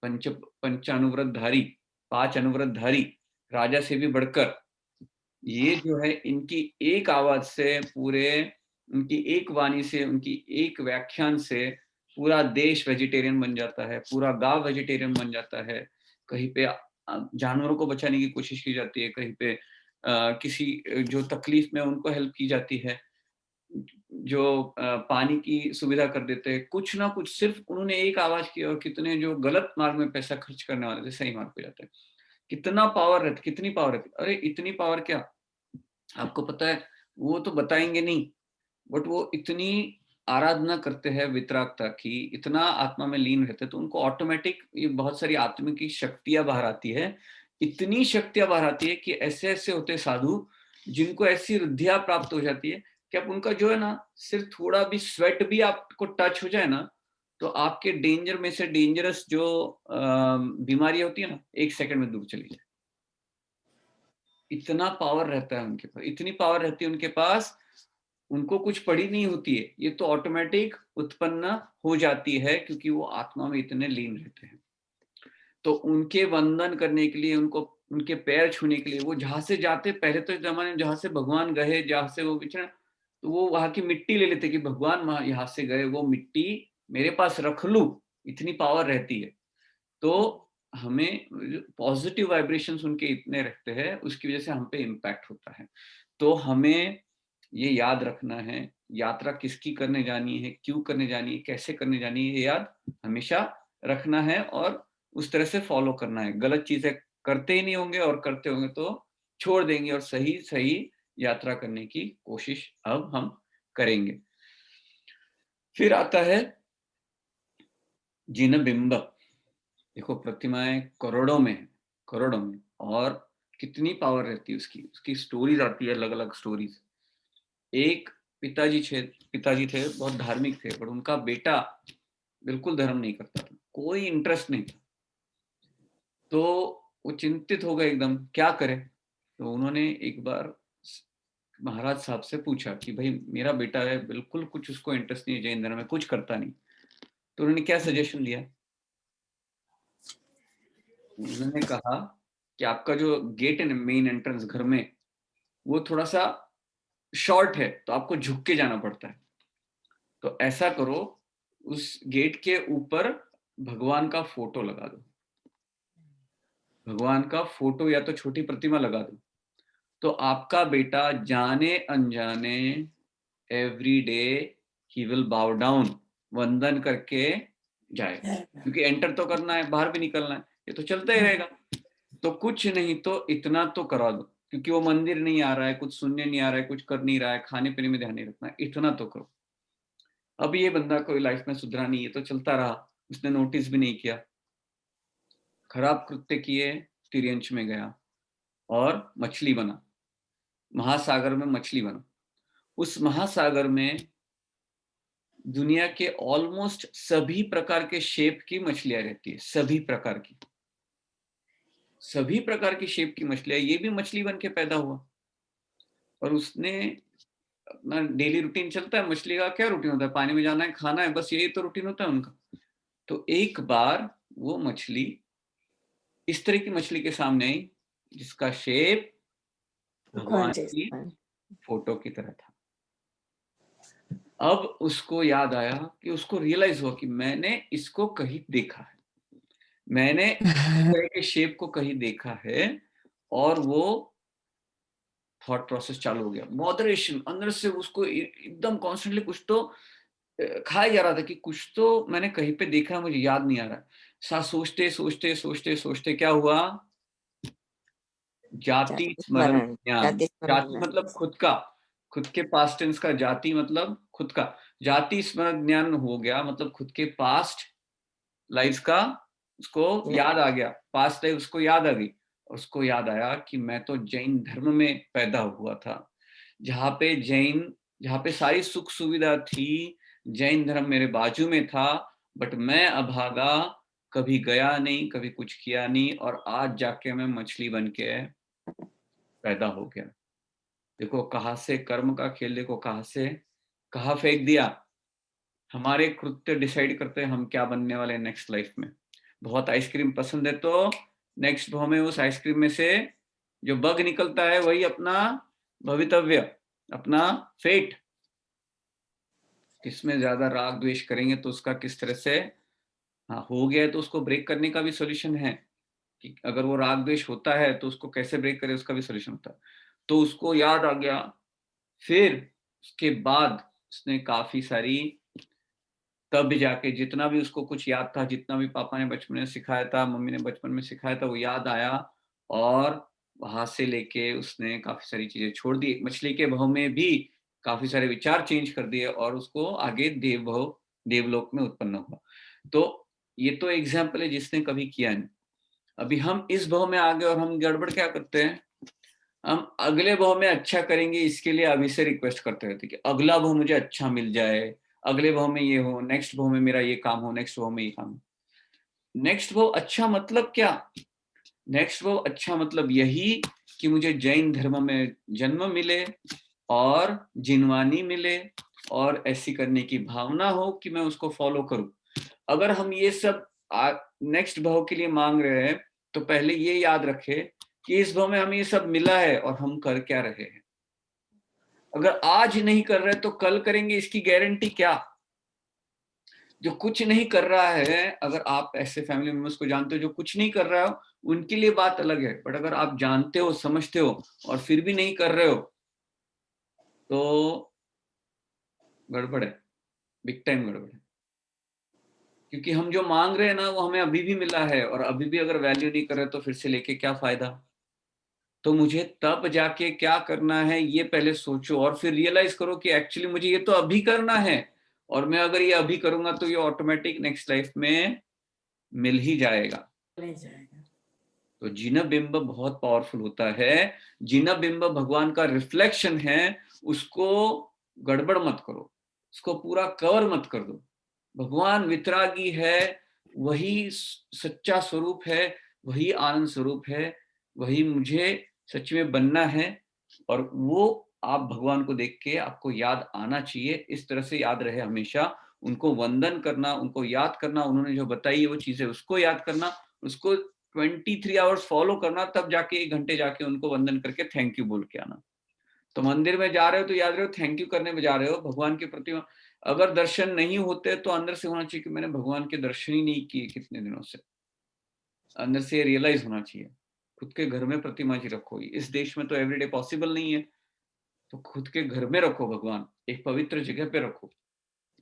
पंचानुव्रतधारी, 5 अनुव्रतधारी, राजा से भी बढ़कर, ये जो है इनकी एक आवाज से, पूरे उनकी एक वाणी से, उनकी एक व्याख्यान से पूरा देश वेजिटेरियन बन जाता है, पूरा गांव वेजिटेरियन बन जाता है। कहीं पे जानवरों को बचाने की कोशिश की जाती है, कहीं पे किसी जो तकलीफ में उनको हेल्प की जाती है, जो पानी की सुविधा कर देते हैं, कुछ ना कुछ। सिर्फ उन्होंने एक आवाज की, और कितने जो गलत मार्ग में पैसा खर्च करने वाले थे सही मार्ग पे जाते हैं। कितना पावर रहती, कितनी पावर रहती। अरे इतनी पावर क्या आपको पता है, वो तो बताएंगे नहीं, बट वो इतनी आराधना करते हैं वितरागता की, इतना आत्मा में लीन रहते हैं, तो उनको ऑटोमेटिक ये बहुत सारी आत्मिक की शक्तियां बाहर आती है। इतनी शक्तियां बाहर आती है कि ऐसे ऐसे होते साधु जिनको ऐसी रिद्धियां प्राप्त हो जाती है कि आप उनका जो है ना, सिर्फ थोड़ा भी स्वेट भी आपको टच हो जाए ना, तो आपके डेंजर में से डेंजरस जो बीमारी होती है ना, 1 सेकंड में दूर चली जाए। इतना पावर रहता है उनके पास, इतनी पावर रहती है उनके पास, उनको कुछ पड़ी नहीं होती है, ये तो ऑटोमेटिक उत्पन्न हो जाती है, क्योंकि वो आत्मा में इतने लीन रहते हैं। तो उनके वंदन करने के लिए, उनको उनके पैर छूने के लिए, वो जहां से जाते, पहले तो जमाने में जहां से भगवान गए, जहां से वो विचरण, तो वो वहां की मिट्टी ले लेते कि भगवान यहाँ से गए, वो मिट्टी मेरे पास रख लूं, इतनी पावर रहती है। तो हमें पॉजिटिव वाइब्रेशंस उनके इतने रखते हैं, उसकी वजह से हम पे इम्पैक्ट होता है। तो हमें ये याद रखना है, यात्रा किसकी करने जानी है, क्यों करने जानी है, कैसे करने जानी है, ये याद हमेशा रखना है, और उस तरह से फॉलो करना है। गलत चीजें करते ही नहीं होंगे, और करते होंगे तो छोड़ देंगे, और सही सही यात्रा करने की कोशिश अब हम करेंगे। फिर आता है जिन बिंब। देखो प्रतिमाएं करोड़ों में है, करोड़ों में, और कितनी पावर रहती है उसकी, उसकी स्टोरीज आती है, अलग अलग स्टोरीज। एक पिताजी थे, बहुत धार्मिक थे, पर उनका बेटा बिल्कुल धर्म नहीं करता था, कोई इंटरेस्ट नहीं था। तो वो चिंतित हो गए एकदम, क्या करें। तो उन्होंने एक बार महाराज साहब से पूछा कि भाई मेरा बेटा है, बिल्कुल कुछ उसको इंटरेस्ट नहीं है जैन धर्म में, कुछ करता नहीं। तो उन्होंने क्या सजेशन दिया, उन्होंने कहा कि आपका जो गेट है ना, मेन एंट्रेंस घर में, वो थोड़ा सा शॉर्ट है, तो आपको झुक के जाना पड़ता है। तो ऐसा करो, उस गेट के ऊपर भगवान का फोटो लगा दो, भगवान का फोटो या तो छोटी प्रतिमा लगा दो। तो आपका बेटा जाने अनजाने एवरी डे ही विल बाउ डाउन, वंदन करके जाएगा, क्योंकि एंटर तो करना है, बाहर भी निकलना है, ये तो चलता ही रहेगा। तो कुछ नहीं तो इतना तो करा दो, क्योंकि वो मंदिर नहीं आ रहा है, कुछ सुनने नहीं आ रहा है, कुछ कर नहीं रहा है, खाने पीने में ध्यान नहीं रखना है, इतना तो करो। अब ये बंदा कोई लाइफ में सुधरा नहीं है, तो चलता रहा, उसने नोटिस भी नहीं किया, खराब कृत्य किए, तिर्यंश में गया और मछली बना, महासागर में मछली बना। उस महासागर में दुनिया के ऑलमोस्ट सभी प्रकार के शेप की मछलियां रहती है, सभी प्रकार की, सभी प्रकार की शेप की मछलियां। ये भी मछली बन के पैदा हुआ, और उसने अपना डेली रूटीन चलता है। मछली का क्या रूटीन होता है? पानी में जाना है, खाना है, बस यही तो रूटीन होता है उनका। तो एक बार वो मछली इस तरह की मछली के सामने आई जिसका शेप भगवान की फोटो की तरह था। अब उसको याद आया कि उसको रियलाइज हुआ कि मैंने इसको कहीं देखा है, मैंने इस तरह के शेप को कहीं देखा है, और वो थॉट प्रोसेस चालू हो गया। मॉडरेशन अंदर से उसको एकदम कॉन्स्टेंटली कुछ तो खाया जा रहा था कि कुछ तो मैंने कहीं पे देखा है, मुझे याद नहीं आ रहा है। सोचते सोचते सोचते सोचते क्या हुआ? जाति स्मरण ज्ञान। जाति मतलब खुद का, खुद के पास्ट टेंस का जाति मतलब खुद का, जाति स्मरण ज्ञान हो गया, मतलब खुद के पास्ट लाइफ का उसको याद आ गया, पास्ट लाइफ उसको याद आ गई। उसको याद आया कि मैं तो जैन धर्म में पैदा हुआ था, जहाँ पे सारी सुख सुविधा थी, जैन धर्म मेरे बाजू में था, बट मैं अभागा, कभी गया नहीं, कभी कुछ किया नहीं, और आज जाके मैं मछली बन के पैदा हो गया। देखो कहाँ से कर्म का खेल, देखो कहाँ फेंक दिया। हमारे कृत्य डिसाइड करते हैं हम क्या बनने वाले हैं नेक्स्ट लाइफ में। बहुत आइसक्रीम पसंद है तो नेक्स्ट भाव में उस आइसक्रीम में से जो बग निकलता है वही अपना भवितव्य, अपना फेट। किसमें ज्यादा राग द्वेष करेंगे तो उसका किस तरह से हो गया है, तो उसको ब्रेक करने का भी सॉल्यूशन है कि अगर वो राग द्वेष होता है तो उसको कैसे ब्रेक करे, उसका भी सॉल्यूशन होता है। तो उसको याद आ गया। फिर उसके बाद उसने काफी सारी, तब जाके जितना भी उसको कुछ याद था, जितना भी पापा ने बचपन में सिखाया था, मम्मी ने बचपन में सिखाया था, वो याद आया, और वहां से लेके उसने काफी सारी चीजें छोड़ दी। मछली के भाव में भी काफी सारे विचार चेंज कर दिए, और उसको आगे देवलोक में उत्पन्न हुआ। तो ये तो एग्जाम्पल है जिसने कभी किया नहीं। अभी हम इस भाव में आ गए और हम गड़बड़ क्या करते हैं, हम अगले भाव में अच्छा करेंगे, इसके लिए अभी से रिक्वेस्ट करते रहते कि अगला भाव मुझे अच्छा मिल जाए, अगले भाव में ये हो, नेक्स्ट भाव में मेरा ये काम हो, नेक्स्ट भाव में ये काम हो। नेक्स्ट भाव अच्छा मतलब क्या? नेक्स्ट भाव अच्छा मतलब यही कि मुझे जैन धर्म में जन्म मिले और जिनवानी मिले, और ऐसी करने की भावना हो कि मैं उसको फॉलो करूं। अगर हम ये सब नेक्स्ट भाव के लिए मांग रहे हैं, तो पहले ये याद रखे कि इस भाव में हमें ये सब मिला है और हम कर क्या रहे हैं। अगर आज नहीं कर रहे तो कल करेंगे, इसकी गारंटी क्या? जो कुछ नहीं कर रहा है, अगर आप ऐसे फैमिली मेंबर्स को जानते हो जो कुछ नहीं कर रहा हो, उनके लिए बात अलग है। बट अगर आप जानते हो, समझते हो, और फिर भी नहीं कर रहे हो, तो गड़बड़ है, बिग टाइम गड़बड़ है। क्योंकि हम जो मांग रहे हैं ना, वो हमें अभी भी मिला है, और अभी भी अगर वैल्यू नहीं कर रहे तो फिर से लेके क्या फायदा। तो मुझे तब जाके क्या करना है ये पहले सोचो, और फिर रियलाइज करो कि एक्चुअली मुझे ये तो अभी करना है, और मैं अगर ये अभी करूंगा तो ये ऑटोमेटिक नेक्स्ट लाइफ में मिल ही जाएगा। तो जिन बिंब बहुत पावरफुल होता है। जिन बिंब भगवान का रिफ्लेक्शन है, उसको गड़बड़ मत करो, उसको पूरा कवर मत कर दो। भगवान वितरागी है, वही सच्चा स्वरूप है, वही आनंद स्वरूप है, वही मुझे सच में बनना है। और वो आप भगवान को देख के आपको याद आना चाहिए, इस तरह से याद रहे हमेशा। उनको वंदन करना, उनको याद करना, उन्होंने जो बताई है वो चीजें उसको याद करना, उसको 23 आवर्स फॉलो करना, तब जाके 1 घंटे जाके उनको वंदन करके थैंक यू बोल के आना। तो मंदिर में जा रहे हो तो याद रहे हो थैंक यू करने में जा रहे हो, भगवान की प्रतिमा। अगर दर्शन नहीं होते तो अंदर से होना चाहिए कि मैंने भगवान के दर्शन ही नहीं किए कितने दिनों से। अंदर से रियलाइज होना चाहिए। खुद के घर में प्रतिमा जी रखो। इस देश में तो एवरीडे पॉसिबल नहीं है, तो खुद के घर में रखो भगवान, एक पवित्र जगह पे रखो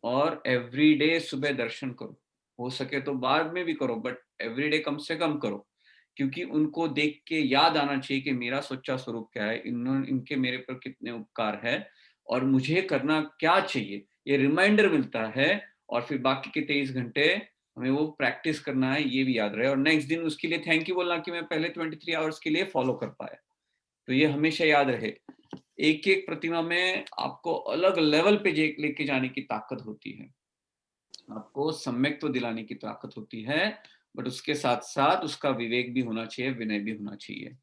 और एवरीडे सुबह दर्शन करो। हो सके तो बाद में भी करो, बट एवरीडे कम से कम करो, क्योंकि उनको देख के याद आना चाहिए कि मेरा सच्चा स्वरूप क्या है, इनके मेरे पर कितने उपकार है और मुझे करना क्या चाहिए। ये रिमाइंडर मिलता है और फिर बाकी के 23 घंटे हमें वो प्रैक्टिस करना है, ये भी याद रहे। और नेक्स्ट दिन उसके लिए थैंक यू बोलना कि मैं पहले 23 आवर्स के लिए फॉलो कर पाया। तो ये हमेशा याद रहे। एक एक प्रतिमा में आपको अलग लेवल पे लेके जाने की ताकत होती है, आपको सम्यक तो दिलाने की ताकत होती है, बट उसके साथ साथ उसका विवेक भी होना चाहिए, विनय भी होना चाहिए।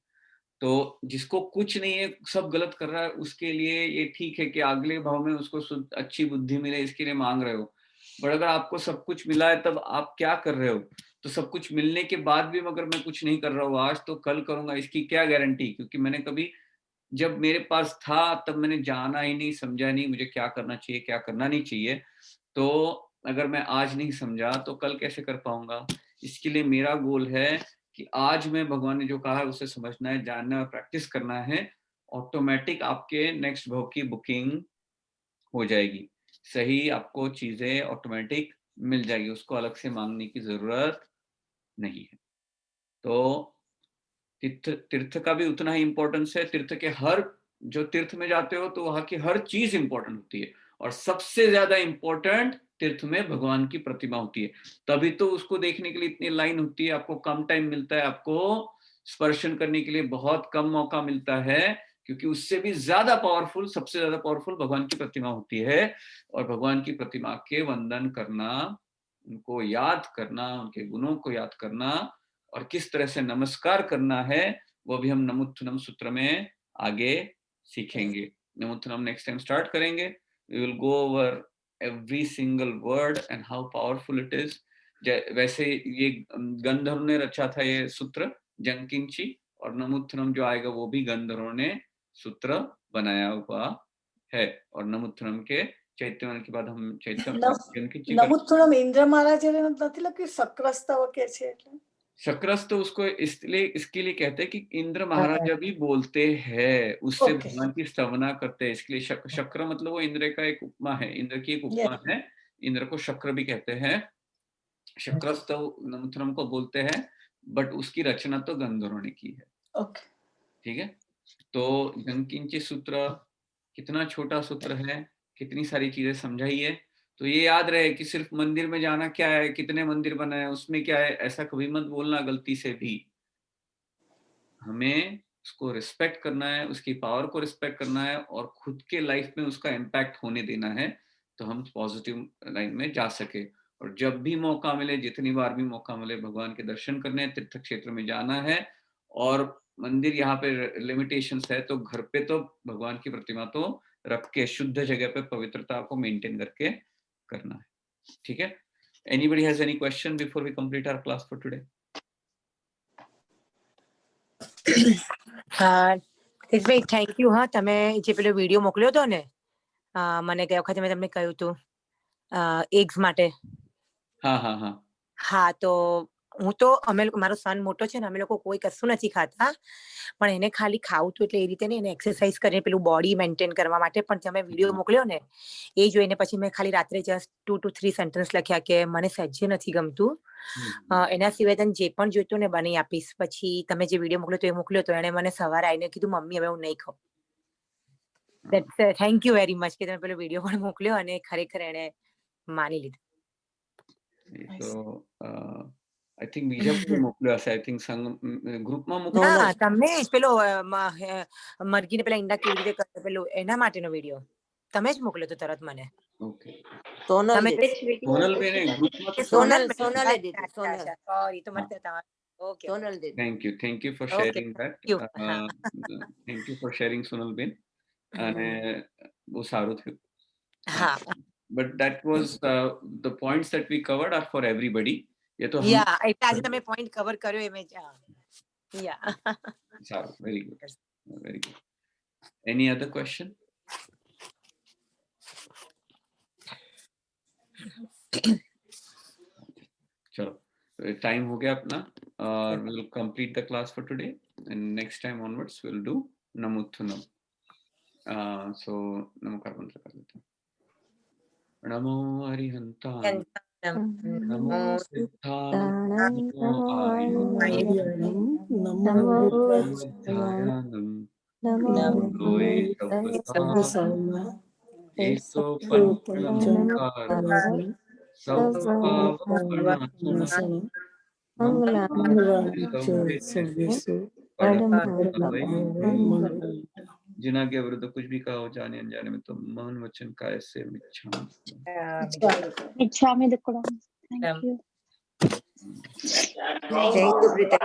तो जिसको कुछ नहीं है, सब गलत कर रहा है, उसके लिए ये ठीक है कि अगले भाव में उसको अच्छी बुद्धि मिले, इसके लिए मांग रहे हो। बट अगर आपको सब कुछ मिला है तब आप क्या कर रहे हो? तो सब कुछ मिलने के बाद भी अगर मैं कुछ नहीं कर रहा हूँ आज, तो कल करूंगा इसकी क्या गारंटी? क्योंकि मैंने कभी, जब मेरे पास था तब मैंने जाना ही नहीं, समझा नहीं मुझे क्या करना चाहिए क्या करना नहीं चाहिए। तो अगर मैं आज नहीं समझा तो कल कैसे कर पाऊंगा? इसके लिए मेरा गोल है कि आज मैं भगवान ने जो कहा है उसे समझना है, जानना है और प्रैक्टिस करना है। ऑटोमेटिक आपके नेक्स्ट भाव की बुकिंग हो जाएगी, सही आपको चीजें ऑटोमेटिक मिल जाएगी, उसको अलग से मांगने की जरूरत नहीं है। तो तीर्थ का भी उतना ही इम्पोर्टेंस है। तीर्थ के हर, जो तीर्थ में जाते हो तो वहां की हर चीज इंपॉर्टेंट होती है, और सबसे ज्यादा इंपॉर्टेंट तीर्थ में भगवान की प्रतिमा होती है। तभी तो उसको देखने के लिए इतनी लाइन होती है, आपको कम टाइम मिलता है, आपको स्पर्शन करने के लिए बहुत कम मौका मिलता है, क्योंकि उससे भी ज्यादा पावरफुल, सबसे ज्यादा पावरफुल भगवान की प्रतिमा होती है। और भगवान की प्रतिमा के वंदन करना, उनको याद करना, उनके गुणों को याद करना और किस तरह से नमस्कार करना है, वो भी हम नमोत्थनम सूत्र में आगे सीखेंगे। नमोत्थनम नेक्स्ट टाइम स्टार्ट करेंगे। We will go over every single word and how powerful it is. वैसे ये गंधर्व ने रचा था ये सूत्र, जंकिंची, और नमोत्थनम जो आएगा वो भी गंधर्व ने सूत्र बनाया हुआ है। और नमोत्थनम के चैत्यवन के बाद हम जंकिंची નમુત્થુણમ ઇન્દ્ર મહારાજે નથી લખ્યું શક્રસ્તવ કે છે એટલે शक्रस तो उसको इसलिए इसके लिए कहते हैं कि इंद्र महाराजा भी बोलते हैं, उससे Okay. भगवान की स्तवना करते हैं, इसके लिए शक्र मतलब वो इंद्र का एक उपमा है, इंद्र की एक उपमा है। इंद्र को शक्र भी कहते हैं। शक्रस्तव नमोत्थनम को बोलते हैं, बट उसकी रचना तो गंधर्व ने की है। ઓકે ठीक है। तो जंकिंची सूत्र कितना छोटा सूत्र है, कितनी सारी चीजें समझाई है। तो ये याद रहे कि सिर्फ मंदिर में जाना क्या है, कितने मंदिर बनाए उसमें क्या है, ऐसा कभी मत बोलना गलती से भी। हमें उसको रिस्पेक्ट करना है, उसकी पावर को रिस्पेक्ट करना है और खुद के लाइफ में उसका इम्पैक्ट होने देना है, तो हम पॉजिटिव लाइन में जा सके। और जब भी मौका मिले, जितनी बार भी मौका मिले, भगवान के दर्शन करने, तीर्थ क्षेत्र में जाना है। और मंदिर यहाँ पे लिमिटेशंस है, तो घर पे तो भगवान की प्रतिमा तो रख के शुद्ध जगह पे पवित्रता को मेंटेन करके करना है। ठीक है। Anybody has any question before we complete our class for today? ભાઈ થેન્ક યુ. હા, તમે જે પેલો વિડીયો મોકલ્યો હતો ને, મને ગયા વખતે મેં તમને કહ્યું હતું એગ્સ માટે. હા, તો હું તો અમે લોકો, મારો સન મોટો છે ને, અમે લોકો કોઈ કશું નથી ખાતા, પણ એને ખાલી ખાવું તો એટલે એ રીતે ને એને એક્સરસાઇઝ કરીને પેલું બોડી મેન્ટેન કરવા માટે. પણ તમે વિડીયો મોકલ્યો ને એ જોઈને પછી મેં ખાલી રાત્રે જસ્ટ 2 to 3 સેન્ટેન્સ લખ્યા કે મને સહેજે નથી ગમતું. એના સિવાય તને જે પણ જોઈતું ને બનાવી આપીશ. પછી તમે જે વિડીયો મોકલ્યો તો એ મોકલ્યો તો એણે મને સવારે આવીને કીધું મમ્મી હવે હું નહીં ખાઉં. થેન્ક યુ વેરી મચ કે તમે પેલો વિડીયો પણ મોકલ્યો અને ખરેખર એણે માની લીધું. તો I think બીજા કોઈ મોકલ્યો હશે, I think ગ્રુપમાં મોકલ્યો. ના, તમને જ પેલો મરઘીને પેલા ઈંડા કેવી રીતે કરે પેલો એના માટેનો વિડીયો તમે જ મોકલ્યો તો તરત મને. ઓકે. સોનલ બેને ગ્રુપમાં સોનલ did it. સોરી તો મને okay. Sonal did. Thank you for sharing that. Thank you for sharing Sonal બેન. અને બહુ સારું થયું. હા. But that was the points that we covered are for everybody. ये तो યા એટલે આજે તમે પોઈન્ટ કવર કર્યો એ મેં યા સારું, very good, very good. Any other question? चलो, टाइम हो गया अपना और we'll complete the class for today and next time onwards we'll do Namuthunam. So Namokar मंत्र कर लेते हैं. नमो अरिहंताय, नमो सिद्धाय, नमो आयुर्वेदाय, नमो बुद्धिविद्यायानम, नमो ईशवसाय, ईशो पंचनमस्कार, सर्वपापप्रणाशनम, जिनाज्ञा विरुद्ध कुछ भी कहा हो जाने अनजाने में तो मन वचन काय से इच्छामि दुक्कडम. Thank you. Thank you, Prita.